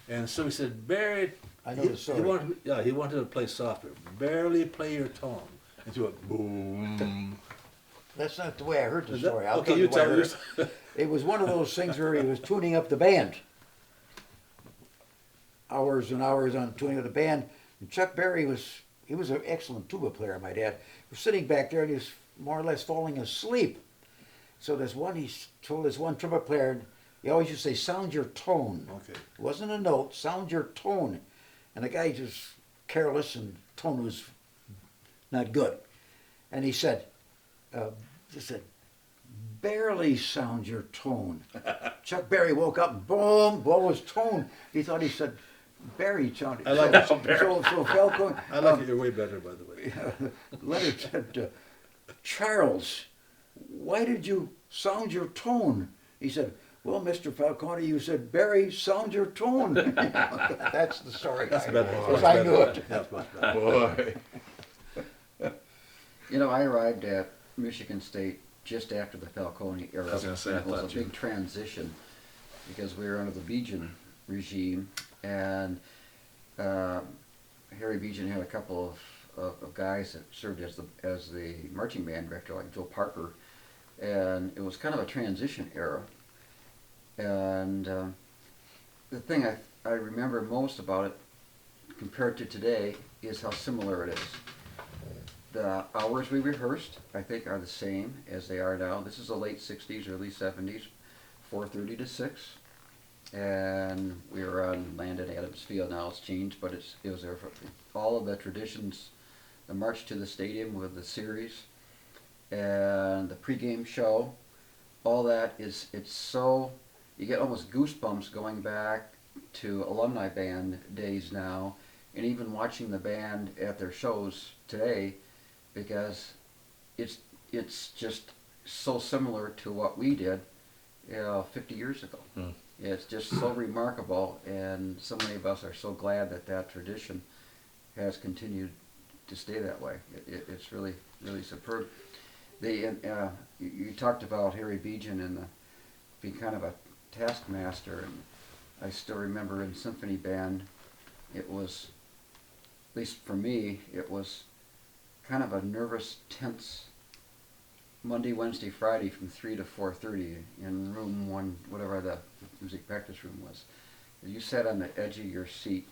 And so he said, Barry, I know the story. he wanted to play softer. Barely play your tone. And she went, boom. That's not the way I heard the Is that- story. I'll okay, tell you you the way I tell heard yours. it. It was one of those things where he was tuning up the band. Hours and hours on tuning up the band. And Chuck Berry he was an excellent tuba player, I might add. He was sitting back there and he was more or less falling asleep. So he told this one trumpet player, he always used to say, sound your tone. Okay. It wasn't a note, sound your tone. And the guy just careless and tone was not good. And he said, barely sound your tone. Chuck Berry woke up and boom, what was tone? He thought he said Barry sounded. I like so, it. so Falcone, I like it your way better, by the way. Leonard said, Charles, why did you sound your tone? He said, well, Mr. Falcone, you said, Barry, sound your tone. That's the story. That's better. Because I knew it. That's much better. Boy. You know, I arrived at Michigan State just after the Falcone era. I was gonna say, I and it was thought a big transition because we were under the Bejan regime, and Harry Bejan had a couple of guys that served as the marching band director, like Joe Parker, and it was kind of a transition era. And the thing I remember most about it, compared to today, is how similar it is. The hours we rehearsed, I think, are the same as they are now. This is the late 60s, early 70s, 4:30 to 6. And we were on land at Adams Field. Now it's changed, but it was there for all of the traditions. The march to the stadium with the series and the pregame show, all that it's so, you get almost goosebumps going back to alumni band days now, and even watching the band at their shows today, because it's just so similar to what we did 50 years ago. It's just so remarkable, and so many of us are so glad that tradition has continued to stay that way. It's really, really superb. You talked about Harry Bejan and being kind of a taskmaster, and I still remember in symphony band, it was, at least for me, it was kind of a nervous, tense Monday, Wednesday, Friday from 3 to 4:30 in room 1, whatever the music practice room was. You sat on the edge of your seat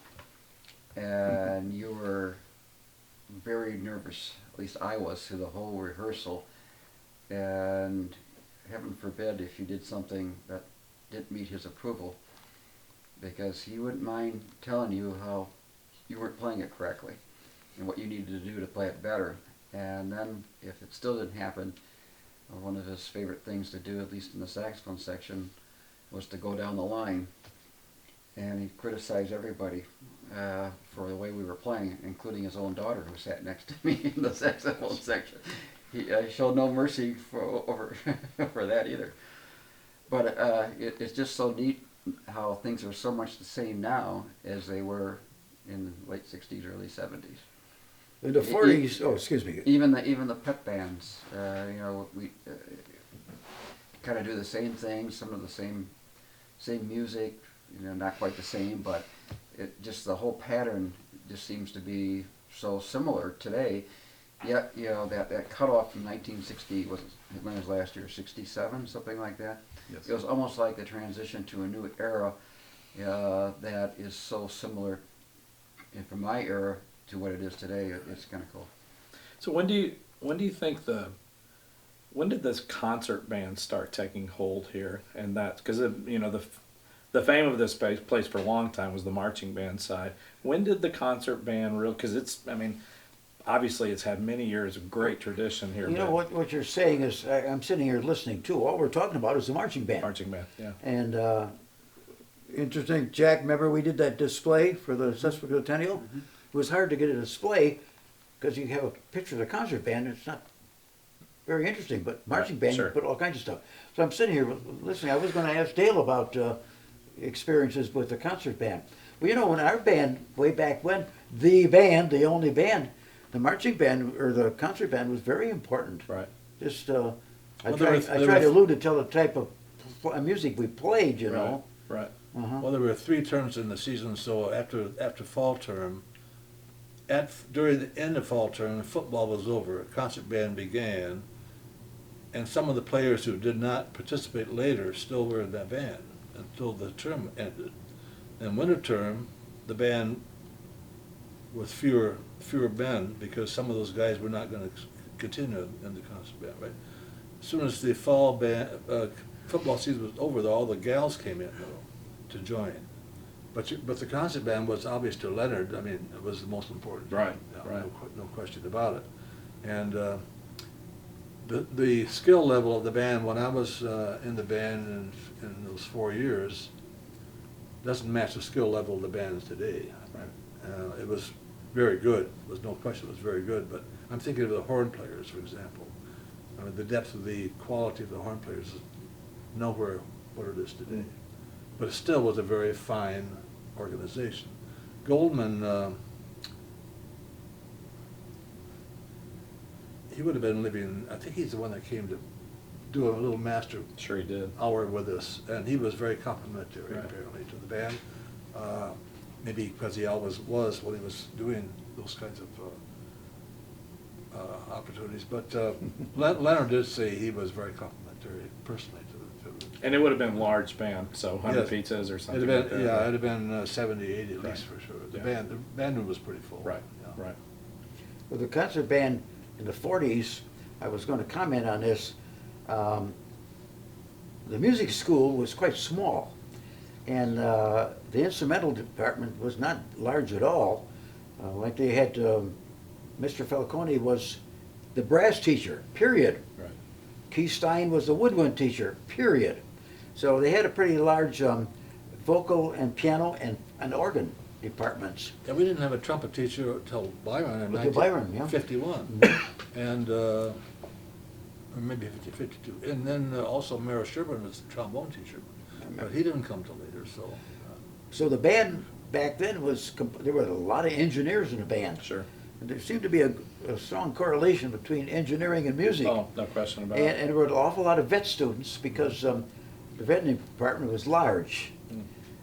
and you were very nervous, at least I was, through the whole rehearsal. And heaven forbid if you did something that didn't meet his approval, because he wouldn't mind telling you how you weren't playing it correctly and what you needed to do to play it better. And then if it still didn't happen, one of his favorite things to do, at least in the saxophone section, was to go down the line, and he'd criticize everybody for the way we were playing, including his own daughter who sat next to me in the saxophone section. He showed no mercy for that either. But it's just so neat how things are so much the same now as they were in the late 60s, early 70s. In the 40s, oh, excuse me. Even the pep bands, kind of do the same things, some of the same music, you know, not quite the same, but it just the whole pattern just seems to be so similar today. Yet, you know, that cutoff from 1960 was when was last year, 67, something like that. Yes. It was almost like the transition to a new era that is so similar, and from my era to what it is today. It's kind of cool. So when do you think when did this concert band start taking hold here? And that, because you know, the fame of this place for a long time was the marching band side. When did the concert band because it's, I mean, obviously it's had many years of great tradition here. You know, what you're saying is, I'm sitting here listening too. All we're talking about is the marching band. Marching band, yeah. And interesting, Jack, remember we did that display for the Sesquicentennial? Mm-hmm. It was hard to get a display because you have a picture of the concert band, it's not very interesting, but marching Right, band, sure. you put all kinds of stuff. So I'm sitting here listening. I was going to ask Dale about experiences with the concert band. Well, you know, when our band, way back when, the only band, the marching band or the concert band was very important. Right. Just, Well, I there try was- to allude to tell the type of music we played, you know. Right. Uh-huh. Well, there were 3 terms in the season, so after fall term, during the end of fall term, football was over, concert band began, and some of the players who did not participate later still were in that band until the term ended. In winter term, the band with fewer men because some of those guys were not going to continue in the concert band, right? As soon as the fall band football season was over, all the gals came in though to join. But the concert band was obvious to Leonard. I mean, it was the most important. Right, Yeah, right. No question about it. And the skill level of the band when I was in the band in those 4 years doesn't match the skill level of the bands today. It was very good. There's no question it was very good. But I'm thinking of the horn players, for example. I mean, the depth of the quality of the horn players is nowhere what it is today. But it still was a very fine organization. Goldman, he would have been living, I think he's the one that came to do a little master Sure he did. hour with us, and he was very complimentary Right. apparently to the band. Maybe because he always was when he was doing those kinds of opportunities. But Leonard did say he was very complimentary personally to the And it would have been large band, so 100 Yes. pizzas or something It'd have like been, that. yeah, it'd have been 70, 80 at Right. least for sure. Yeah. The band room was pretty full. Right, Yeah. right. With the concert band in the 40s, I was going to comment on this. The music school was quite small, and the instrumental department was not large at all. Like they had, Mr. Falcone was the brass teacher, period. Right. Keith Stein was the woodwind teacher, period. So they had a pretty large vocal and piano and organ departments. Yeah, we didn't have a trumpet teacher until Byron in Until Byron, yeah. 1951. And, or maybe 52. And then also Mara Sherburne was the trombone teacher. But he didn't come till later, so. So the band back then there were a lot of engineers in the band. Sure. And there seemed to be a strong correlation between engineering and music. Oh, no question about And it. there were an awful lot of vet students because the veterinary department was large.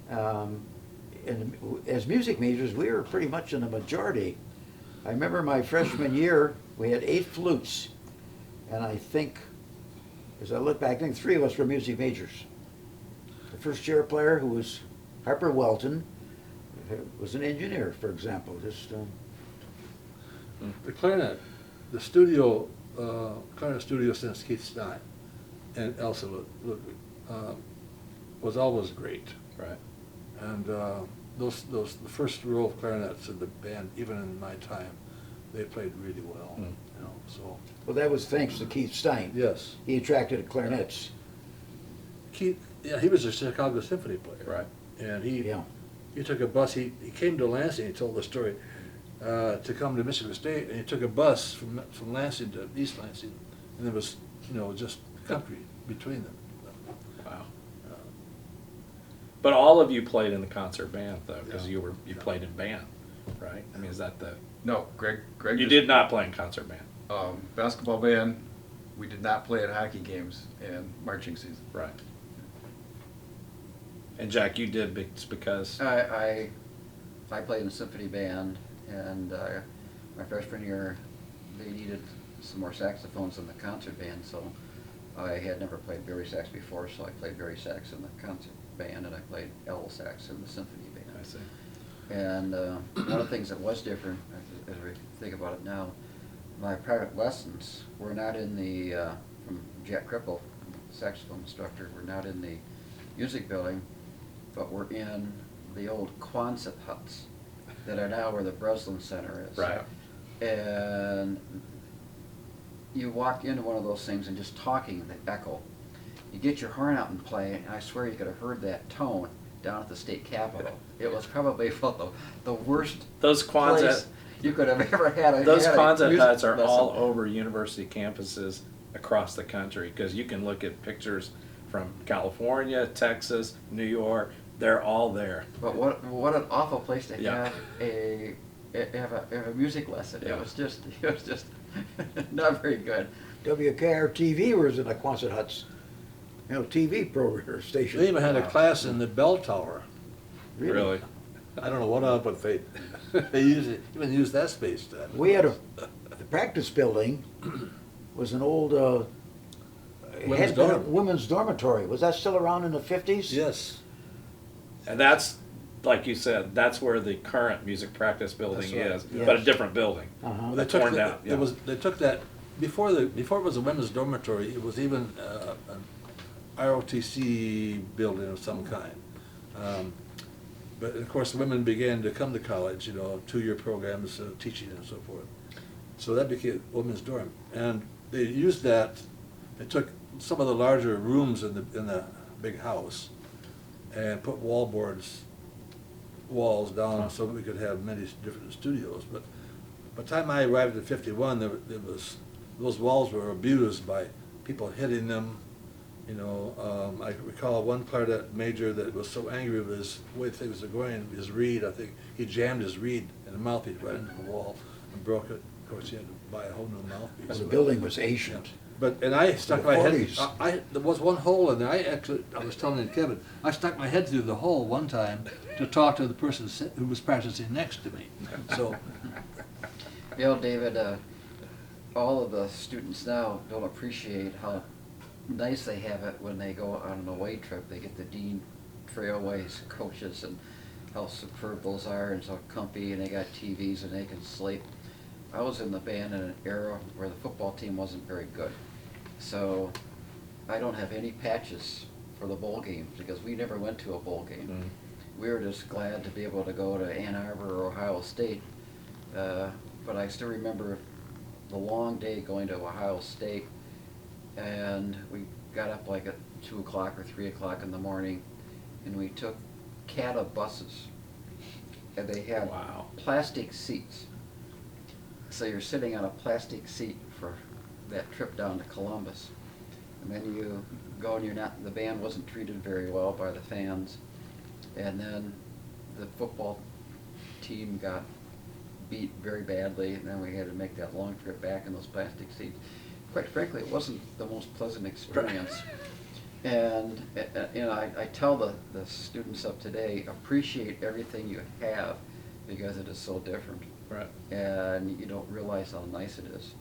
And as music majors, we were pretty much in the majority. I remember my freshman year, we had 8 flutes. And I think, as I look back, I think 3 of us were music majors. The first chair player, who was Harper Welton, was an engineer, for example. Just The clarinet, the studio, clarinet studio since Keith Stein and Elsa Ludwig was always great. Right. And the first row of clarinets in the band, even in my time, they played really well. Mm. You know, so well, that was thanks to Keith Stein. yes, He attracted clarinets. Keith. Yeah, he was a Chicago Symphony player. Right. And Yeah. he took a bus. He came to Lansing. He told the story to come to Michigan State, and he took a bus from Lansing to East Lansing, and there was just country between them. Wow. But all of you played in the concert band, though, because Yeah. you played in band, right? I mean, is that the... No, Greg You just- did not play in concert band. Basketball band, we did not play at hockey games and marching season. Right. And Jack, you did because I played in the symphony band, and my freshman year, they needed some more saxophones in the concert band, so I had never played Barry sax before, so I played Barry sax in the concert band, and I played L sax in the symphony band. I see. And one of the things that was different, as we think about it now, my private lessons were not in the, from Jack Cripple, saxophone instructor, were not in the music building, but were in the old Quonset huts that are now where the Breslin Center is. Right. And you walk into one of those things and just talking, the echo. You get your horn out and play, and I swear you could have heard that tone down at the state capitol. It was probably the worst Those place Quonset, you could have ever had. those had a Quonset music huts are lesson. all over university campuses across the country, because you can look at pictures from California, Texas, New York. They're all there. But what an awful place to Yeah. have a music lesson. Yeah. It was just not very good. WKR TV was in the Quonset huts. You know, TV program station. They even had a class in the bell tower. Really? I don't know what up, but they even used that space then. We had the practice building was an old Women's dorm. women's dormitory. Was that still around in the 50s? Yes. And that's, like you said, that's where the current music practice building That's right. is, Yes. but a different building. Uh-huh. Well, Torn the- down, yeah. They took that before it was a women's dormitory. It was even an ROTC building of some kind. But of course, women began to come to college. 2-year programs, teaching and so forth. So that became women's dorm, and they used that. They took some of the larger rooms in the big house, and put walls down so that we could have many different studios. But by the time I arrived at 51, those walls were abused by people hitting them. I recall one clarinet major that was so angry with the way things were going, his reed, I think, he jammed his reed in the mouthpiece right into the wall and broke it. Of course, he had to buy a whole new mouthpiece. Well, the building was ancient. And I stuck The my head, 40s. there was one hole in there. I was telling Kevin, I stuck my head through the hole one time to talk to the person who was practicing next to me. So, David, all of the students now don't appreciate how nice they have it when they go on an away trip. They get the Dean Trailways coaches and how superb those are and so comfy, and they got TVs and they can sleep. I was in the band in an era where the football team wasn't very good. So I don't have any patches for the bowl games because we never went to a bowl game. Mm. We were just glad to be able to go to Ann Arbor or Ohio State. But I still remember the long day going to Ohio State, and we got up like at 2 o'clock or 3 o'clock in the morning, and we took CATA buses, and they had Wow. plastic seats. So you're sitting on a plastic seat for that trip down to Columbus. And then you go and the band wasn't treated very well by the fans. And then the football team got beat very badly, and then we had to make that long trip back in those plastic seats. Quite frankly, it wasn't the most pleasant experience. And I tell the students of today, appreciate everything you have because it is so different. Right. And you don't realize how nice it is.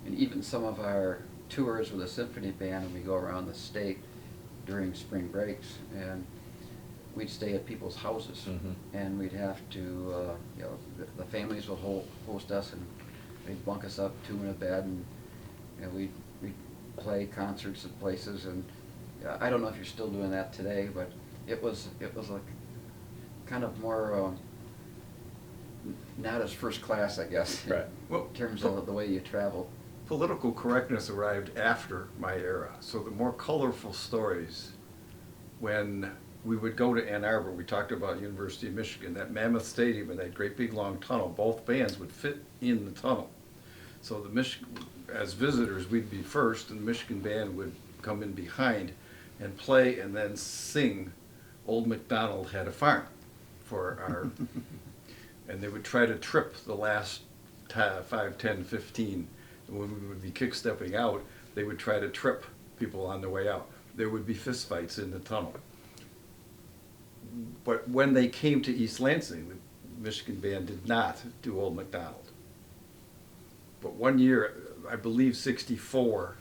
And even some of our tours with the symphony band, and we go around the state during spring breaks, and we'd stay at people's houses, Mhm. and we'd have to, the families would host us, and they'd bunk us up 2 in a bed, and we'd play concerts at places, and I don't know if you're still doing that today, but it was like kind of more not as first class, I guess. Right. Well, In terms of the way you travel. political correctness arrived after my era, so the more colorful stories, when we would go to Ann Arbor, we talked about University of Michigan, that mammoth stadium and that great big long tunnel, both bands would fit in the tunnel. So as visitors, we'd be first, and the Michigan band would come in behind and play and then sing Old MacDonald Had a Farm for our, and they would try to trip the last 5, 10, 15. And when we would be kick-stepping out, they would try to trip people on the way out. There would be fistfights in the tunnel. But when they came to East Lansing, the Michigan band did not do Old MacDonald. But one year, I believe '64,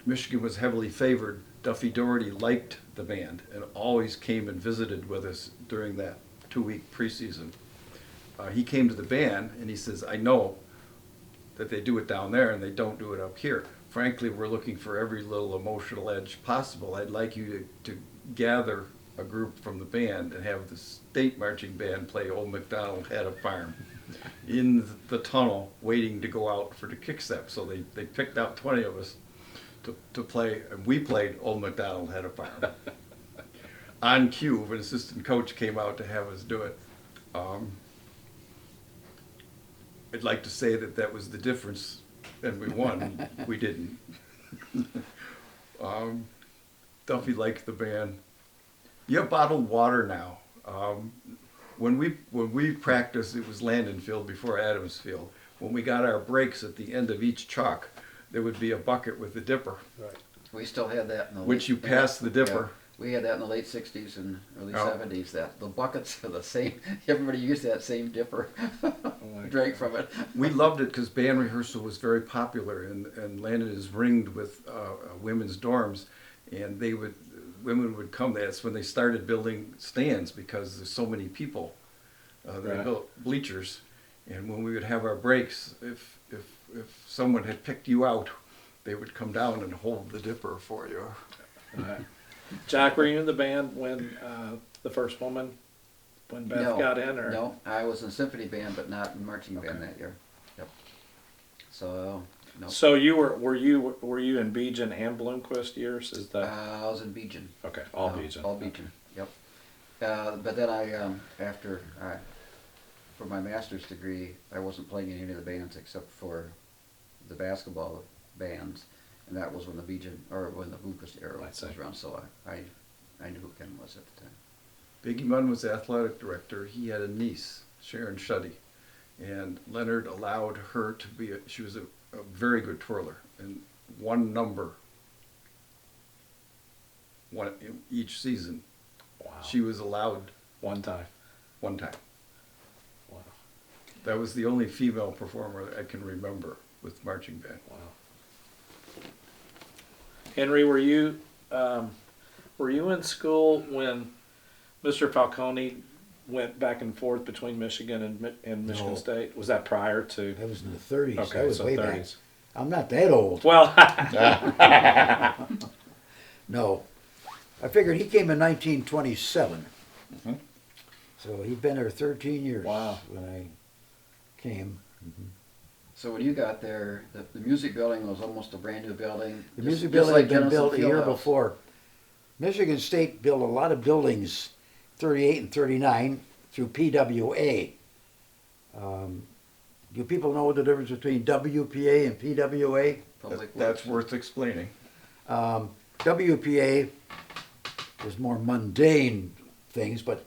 Michigan was heavily favored. Duffy Doherty liked the band and always came and visited with us during that 2-week preseason. He came to the band and he says, I know that they do it down there and they don't do it up here. Frankly, we're looking for every little emotional edge possible. I'd like you to gather a group from the band and have the state marching band play Old MacDonald Had a Farm in the tunnel waiting to go out for the kick step. So they picked out 20 of us to play, and we played Old MacDonald Had a Farm. On cue, an assistant coach came out to have us do it. I'd like to say that was the difference, and we won. We didn't. Duffy liked the band. You have bottled water now. When we practiced, it was Landon Field before Adams Field. When we got our breaks at the end of each chalk, there would be a bucket with the dipper, Right. We still had that in the which you pass the dipper. Yeah, we had that in the late '60s and early Oh. '70s. That the buckets are the same. Everybody used that same dipper. Drank from it. We loved it because band rehearsal was very popular, and Landon is ringed with women's dorms, and women would come. That's when they started building stands because there's so many people. They Right. built bleachers, and when we would have our breaks, if someone had picked you out, they would come down and hold the dipper for you. Jack, were you in the band when the first woman, when Beth No, got in? Or? No, I was in symphony band, but not in marching band that year. Yep. So no. So were you in Beejan and Bloomquist years? Is that I was in Beejan. okay? All Beejan. All Beejan. Yep. But then for my master's degree, I wasn't playing in any of the bands except for the basketball bands, and that was when the Bloomquist era I was see. around. So I knew who Ken was at the time. Biggie Munn was the athletic director. He had a niece, Sharon Shuddy, and Leonard allowed her to be. She was a very good twirler, and one number, one in each season. Wow. She was allowed One time. one time. Wow. That was the only female performer I can remember with marching band. Wow. Henry, were you in school when Mr. Falcone went back and forth between Michigan and Michigan No. State? Was that prior to? That was in the 30s. Okay, that was so way 30s. back. I'm not that old. Well, No. I figured he came in 1927. Mhm. So he'd been there 13 years Wow. when I came. So when you got there, the music building was almost a brand new building. The just- music just building like had been Jenison built a year Fieldhouse. before. Michigan State built a lot of buildings, 38 and 39, through PWA. Do people know the difference between WPA and PWA? Public That's Works. worth explaining. WPA was more mundane things, but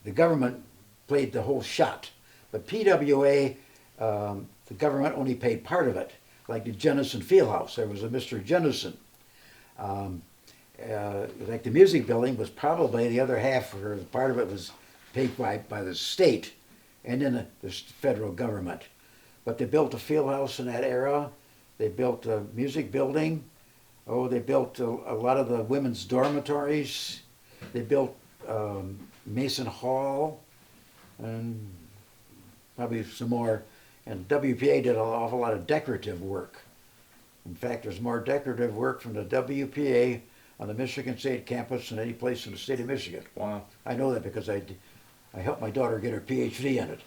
the government played the whole shot. But PWA, the government only paid part of it, like the Jenison Fieldhouse. There was a Mr. Jenison. Like the music building was probably the other half, or part of it was paid by the state and then the federal government. But they built a field house in that era. They built a music building. Oh, they built a lot of the women's dormitories. They built Mason Hall and probably some more. And WPA did an awful lot of decorative work. In fact, there's more decorative work from the WPA on the Michigan State campus than any place in the state of Michigan. wow. I know that because I helped my daughter get her PhD in it.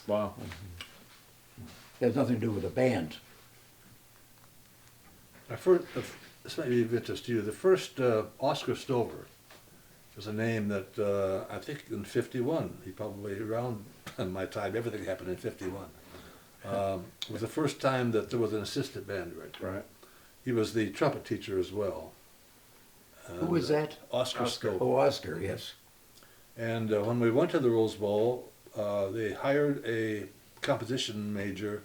Wow. It has nothing to do with the band. This might be of interest to you. The first Oscar Stover was a name that I think in '51, he probably around my time, everything happened in '51. It was the first time that there was an assistant band director. Right. He was the trumpet teacher as well. Who was that? Oscar Oscar. Stover. Oh, Oscar, yes. And when we went to the Rose Bowl, they hired a composition major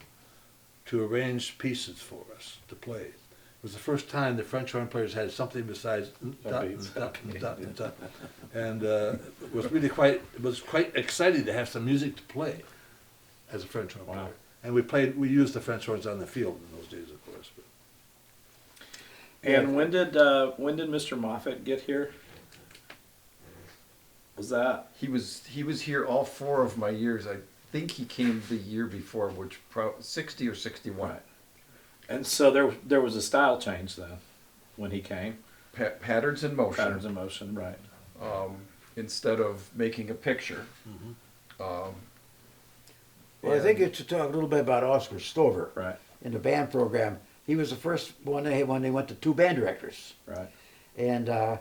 to arrange pieces for us to play. It was the first time the French horn players had something besides and it was really quite exciting to have some music to play as a French horn player. And we used the French horns on the field in those days, of course. But. And when did Mr. Moffett get here? Was that He was here all 4 of my years. I think he came the year before, which 60 or 61. right? And so there was a style change then when he came. Patterns in motion. Patterns in motion, right? Instead of making a picture. Well, I think it's to talk a little bit about Oscar Stover. Right. In the band program. He was the first one when they went to 2 band directors. Right. And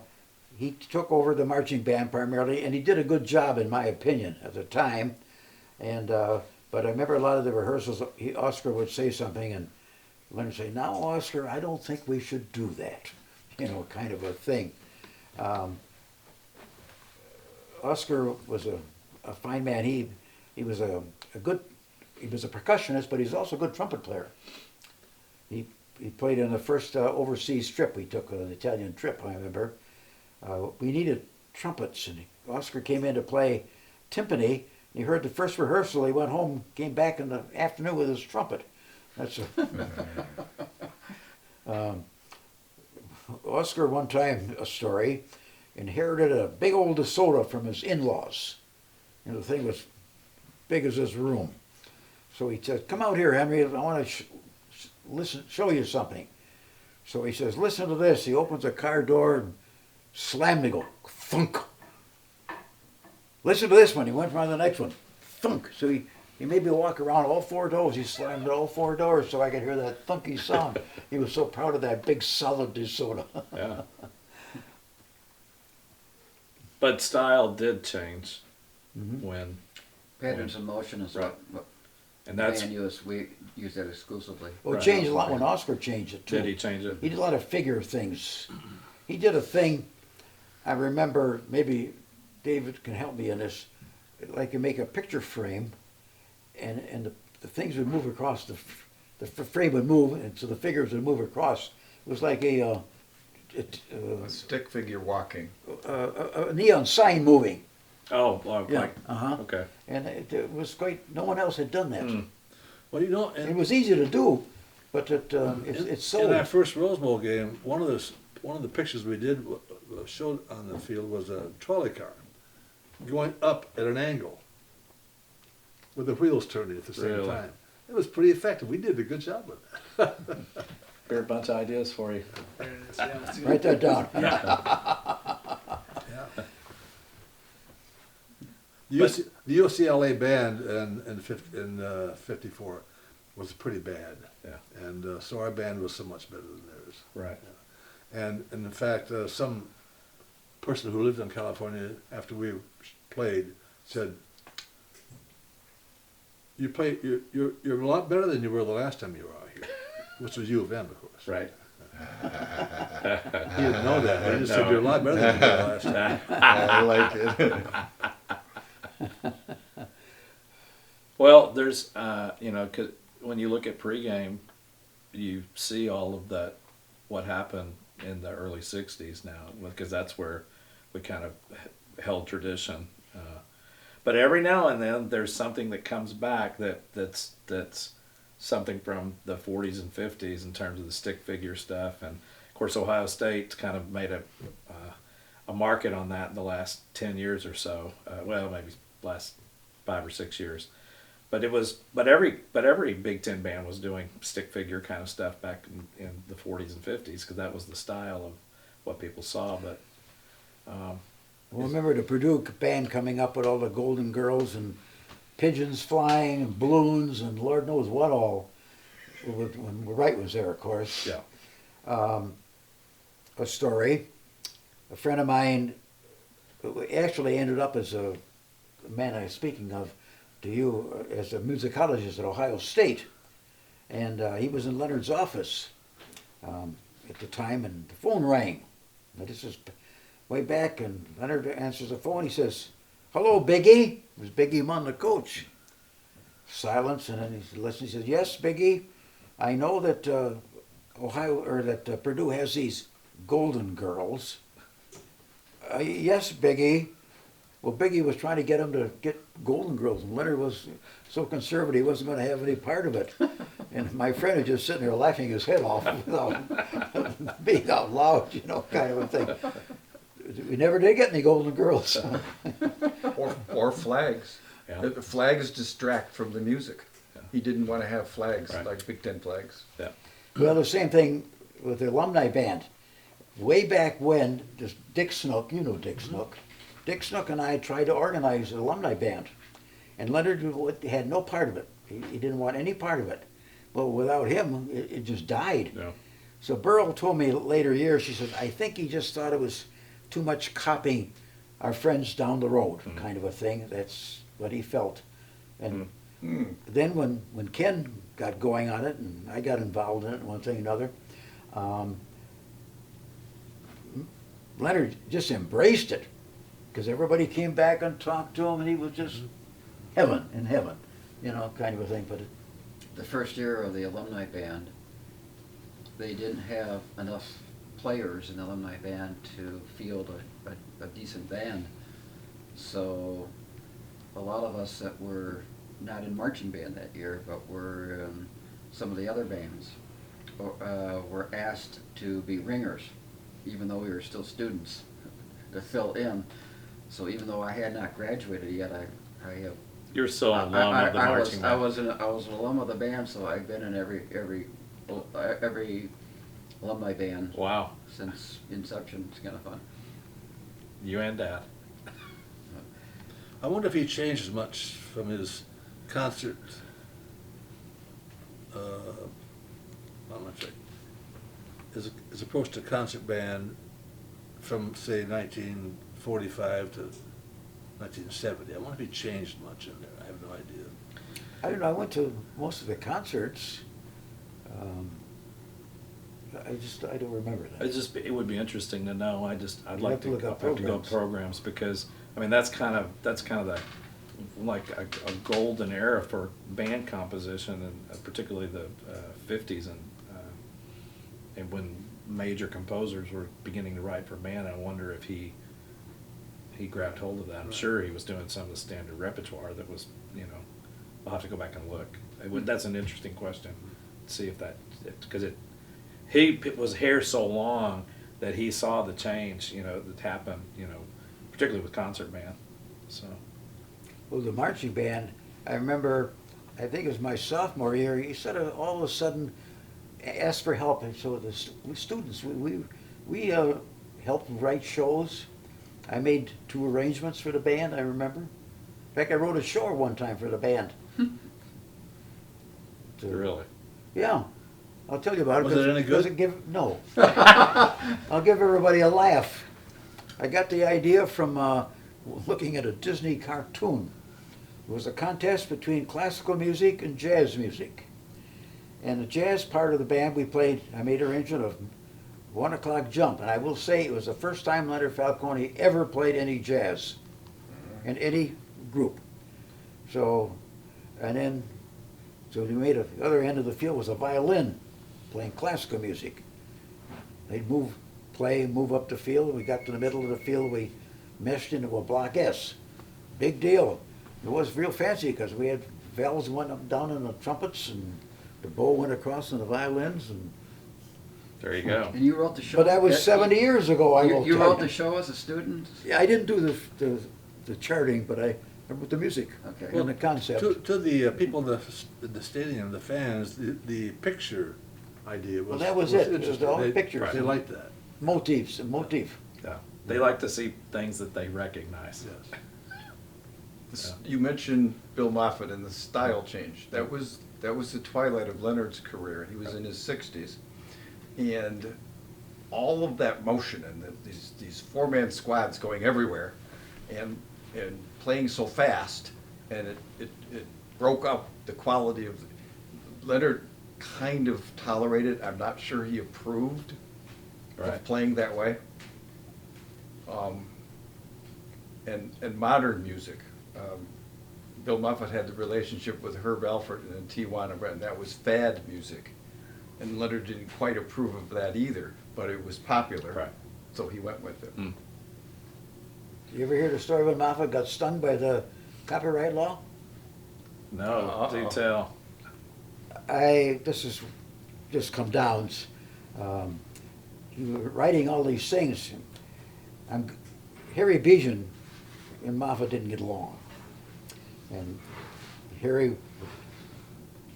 he took over the marching band primarily, and he did a good job, in my opinion, at the time. And but I remember a lot of the rehearsals, Oscar would say something, and Leonard would say, "Now, Oscar, I don't think we should do that," kind of a thing. Oscar was a fine man. He was a percussionist, but he's also a good trumpet player. He played in the first overseas trip we took, an Italian trip, I remember. We needed trumpets, and Oscar came in to play timpani. He heard the first rehearsal. He went home, came back in the afternoon with his trumpet. That's Oscar, one time, a story, inherited a big old DeSoto from his in-laws. The thing was big as his room. So he said, "Come out here, Henry. I want to show you something." So he says, "Listen to this." He opens a car door and slammed it. Go thunk. Listen to this one. He went around the next one, thunk. So he made me walk around all 4 doors. He slammed all 4 doors so I could hear that thunky sound. He was so proud of that big solid DeSoto. Yeah. But style did change when, Patterns in motion is Right. what and that's band use. We use that exclusively. Well, it Right. changed a lot when Oscar changed it too. did he change it? He did a lot of figure things. He did a thing, I remember, maybe David can help me in this, like you make a picture frame, and the things would move across, the frame would move, and so the figures would move across. It was like a Stick figure walking. neon sign moving. Oh, well, Yeah. like okay. And it was quite, no one else had done that. Well, It was easy to do, but it's so... In our first Rose Bowl game, one of the pictures we did showed on the field was a trolley car going up at an angle with the wheels turning at the same Really? time. It was pretty effective. We did a good job with that. Here are a bunch of ideas for you. Write that down. The UCLA band in 54 was pretty bad. Yeah. And so our band was so much better than theirs. Right. And in fact, some person who lived in California after we played said, you're a lot better than you were the last time you were out here, which was U of M, of course. Right. He didn't know that, but he just said, you're a lot better than you were the last time. I like it. Well, there's, 'cause when you look at pregame, you see all of that, what happened in the early 60s now, because that's where we kind of held tradition. But every now and then there's something that comes back that's something from the 40s and 50s in terms of the stick figure stuff. And of course, Ohio State's kind of made a market on that in the last 10 years or so. Well, maybe last 5 or 6 years. But every Big Ten band was doing stick figure kind of stuff back in the 40s and 50s, because that was the style of what people saw. But Well, remember the Purdue band coming up with all the Golden Girls and pigeons flying and balloons and Lord knows what all, when Wright was there, of course. yeah, A story, a friend of mine actually ended up as a man I was speaking of to you as a musicologist at Ohio State. And he was in Leonard's office at the time, and the phone rang. Now, this is way back, and Leonard answers the phone. He says, "Hello, Biggie." It was Biggie Munn, the coach. Silence, and then he listens. He says, "Yes, Biggie." I know that Purdue has these Golden Girls. Yes, Biggie. Well, Biggie was trying to get him to get Golden Girls, and Leonard was so conservative he wasn't going to have any part of it. And my friend was just sitting there laughing his head off without being out loud, you know, kind of a thing. We never did get any Golden Girls. Or flags. Yeah. Flags distract from the music. Yeah. He didn't want to have flags, Right. like Big Ten flags. Yeah. Well, the same thing with the alumni band. Way back when, this Dick Snook, you know Dick Snook. Dick Snook and I tried to organize an alumni band, and Leonard had no part of it. He didn't want any part of it. But without him, it just died. Yeah. So Burl told me later years, she said, I think he just thought it was too much copying our friends down the road, kind of a thing. That's what he felt. And then when Ken got going on it, and I got involved in it, one thing or another, Leonard just embraced it, because everybody came back and talked to him, and he was just heaven in heaven, you know, kind of a thing. But The first year of the alumni band, they didn't have enough players in the alumni band to field a decent band. So a lot of us that were not in marching band that year, but were some of the other bands, were asked to be ringers, even though we were still students, to fill in. So even though I had not graduated yet, I have. You're still an alum of the marching band. I was an alum of the band, so I've been in every alumni band Wow. since inception. It's kind of fun. You and Dad. I wonder if he changed as much from his concert, how much, his approach to concert band from, say, 1945 to 1970. I wonder if he changed much in there. I have no idea. I don't know, I went to most of the concerts. I don't remember that. It would be interesting to know. I'd You'd like have to to look up have to go programs. programs, because I mean that's kind of the like a golden era for band composition, and particularly the 50s and when major composers were beginning to write for band. I wonder if he grabbed hold of that. I'm sure he was doing some of the standard repertoire that was, you know, I'll have to go back and look. That's an interesting question. See if that, because it was hair so long that he saw the change, you know, that happened, you know, particularly with concert band. So Well, the marching band, I remember, I think it was my sophomore year, he sort of all of a sudden asked for help. And so the students, we helped write shows. I made 2 arrangements for the band, I remember. In fact, I wrote a show one time for the band. really, Yeah, I'll tell you about it. Was it any good? No. I'll give everybody a laugh. I got the idea from looking at a Disney cartoon. It was a contest between classical music and jazz music. And the jazz part of the band, I made an arrangement of 1 O'Clock Jump. And I will say it was the first time Leonard Falcone ever played any jazz in any group. So we made the other end of the field was a violin playing classical music. They'd move up the field. We got to the middle of the field, we meshed into a block S. Big deal. It was real fancy because we had valves went up down in the trumpets, and the bow went across in the violins. And there you go. And you wrote the show. but that was 70 years ago. You wrote the show as a student. Yeah, I didn't do the charting, but I wrote the music Okay. and the concept. To the people in the stadium, the fans, the picture idea was. Well, that was it. It was interesting. all They- pictures. They liked that. Motifs, a motif. Yeah, they like to see things that they recognize. Yes. You mentioned Bill Moffett and the style change. That was the twilight of Leonard's career. He was in his 60s, and all of that motion and these 4-man squads going everywhere, and playing so fast, and it broke up the quality of Leonard. Kind of tolerated. I'm not sure he approved Right. of playing that way. And modern music. Bill Moffett had the relationship with Herb Alford and Tijuana, and that was fad music. And Leonard didn't quite approve of that either, but it was popular. Right. So he went with it. Mm. You ever hear the story when Moffat got stung by the copyright law? No, do tell. This is just come downs. You were writing all these things. Harry Beejan and Moffat didn't get along. And Harry would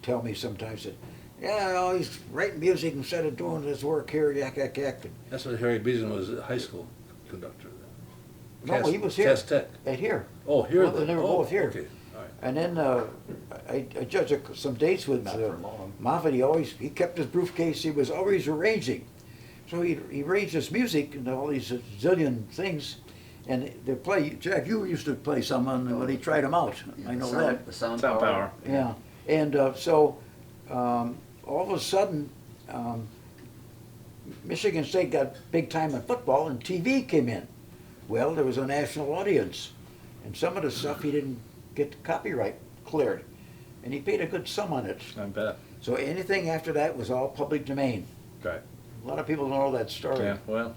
tell me sometimes that, yeah, oh, he's writing music instead of doing his work here, yak, yak, yak. That's when Harry Beeson was a high school conductor. No, he was here. Cass Tech. At here. Oh, here Well, then. they were Oh, both here. okay, all right. And then I judged some dates with Not for long. Moffat. He kept his briefcase. He was always arranging. So he arranged his music and all these zillion things. And they play. Jack, you used to play some when he tried them out. Yeah, I the know sound- that. The sound Sound power. Yeah. And so all of a sudden, Michigan State got big time in football, and TV came in. Well, there was a national audience, and some of the stuff he didn't get the copyright cleared, and he paid a good sum on it. I bet. So anything after that was all public domain. Okay. A lot of people don't know that story. Yeah, well,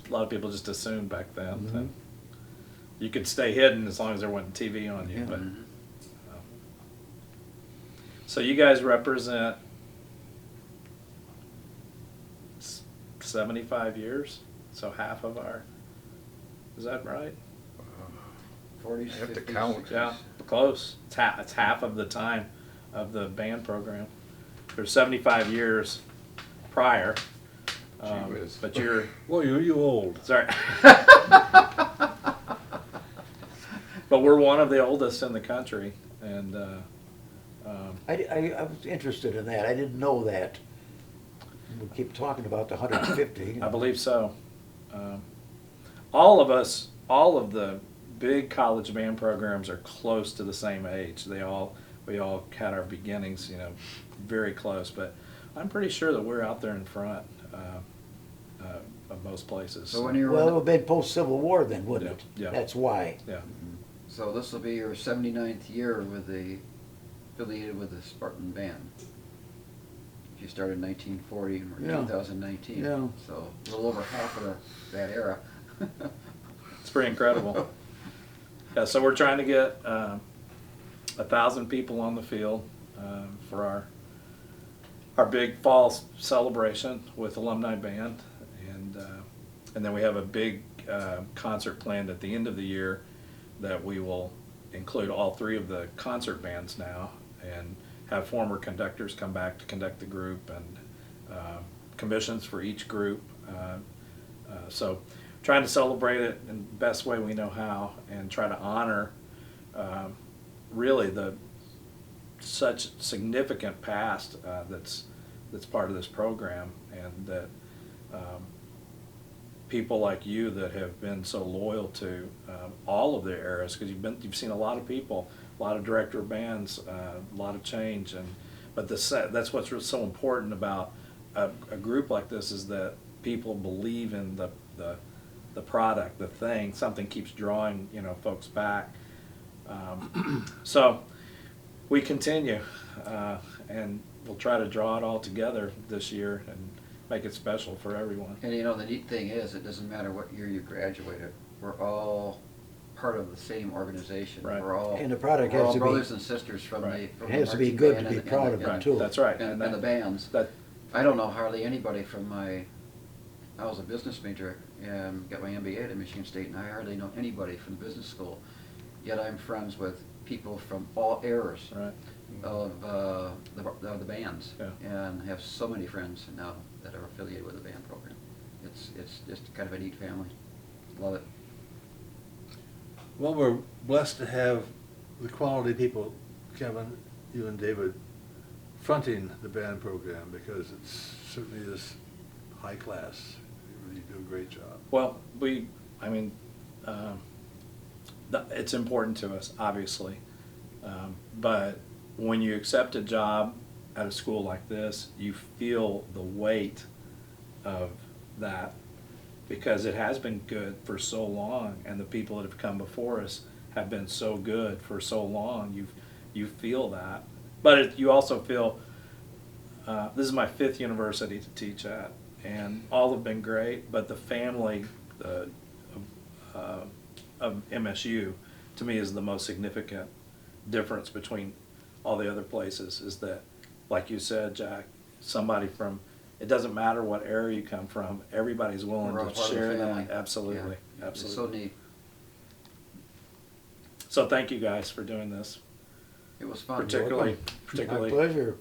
a lot of people just assumed back then that Mhm. you could stay hidden as long as there wasn't TV on you. Yeah. But Mhm. so you guys represent 75 years, so half of our. Is that right? 40s, I have to 50s, count. 60s. Yeah, close. It's half of the time of the band program. There's 75 years prior, Gee whiz. but you're Boy, are you old. sorry. But we're one of the oldest in the country, and I was interested in that. I didn't know that. We keep talking about the 150. I believe so. All of us, all of the big college band programs are close to the same age. We all had our beginnings, very close. But I'm pretty sure that we're out there in front of most places. So when you were, Well, it would have been post-Civil War then, wouldn't it? Yeah. That's why. Yeah. so this will be your 79th year affiliated with the Spartan Band. You started in 1940 and we're Yeah. 2019. Yeah. So a little over half of that era. It's pretty incredible. Yeah, so we're trying to get 1,000 people on the field for our big fall celebration with Alumni Band, and then we have a big concert planned at the end of the year that we will include all three of the concert bands now and have former conductors come back to conduct the group and commissions for each group. So trying to celebrate it in the best way we know how and try to honor really such significant past that's part of this program, and that people like you that have been so loyal to all of their eras, because you've seen a lot of people, a lot of director of bands, a lot of change, but that's what's so important about a group like this, is that people believe in the product, the thing. Something keeps drawing folks back. So we continue, and we'll try to draw it all together this year and make it special for everyone. And the neat thing is, it doesn't matter what year you graduated. We're all part of the same organization. Right. We're all And the product we're has to to be- brothers and sisters from Right. the It has to be marching good band to be and proud of and it, too. That's right. And the bands. That I don't know hardly anybody from I was a business major and got my MBA at Michigan State, and I hardly know anybody from the business school. Yet I'm friends with people from all eras right. of the bands, Yeah. and have so many friends now that are affiliated with the band program. It's just kind of a neat family. Love it. Well, we're blessed to have the quality people, Kevin, you and David, fronting the band program, because it certainly is high class. You really do a great job. Well, it's important to us, obviously, but when you accept a job at a school like this, you feel the weight of that, because it has been good for so long, and the people that have come before us have been so good for so long. You feel that, but you also feel this is my 5th university to teach at, and all have been great, but the family of MSU, to me, is the most significant difference between all the other places, is that, like you said, Jack, somebody from, it doesn't matter what area you come from, everybody's willing We're all to part of the share family. that. Absolutely, Yeah, It's so absolutely. neat. So thank you guys for doing this, It was fun. particularly, My particularly pleasure.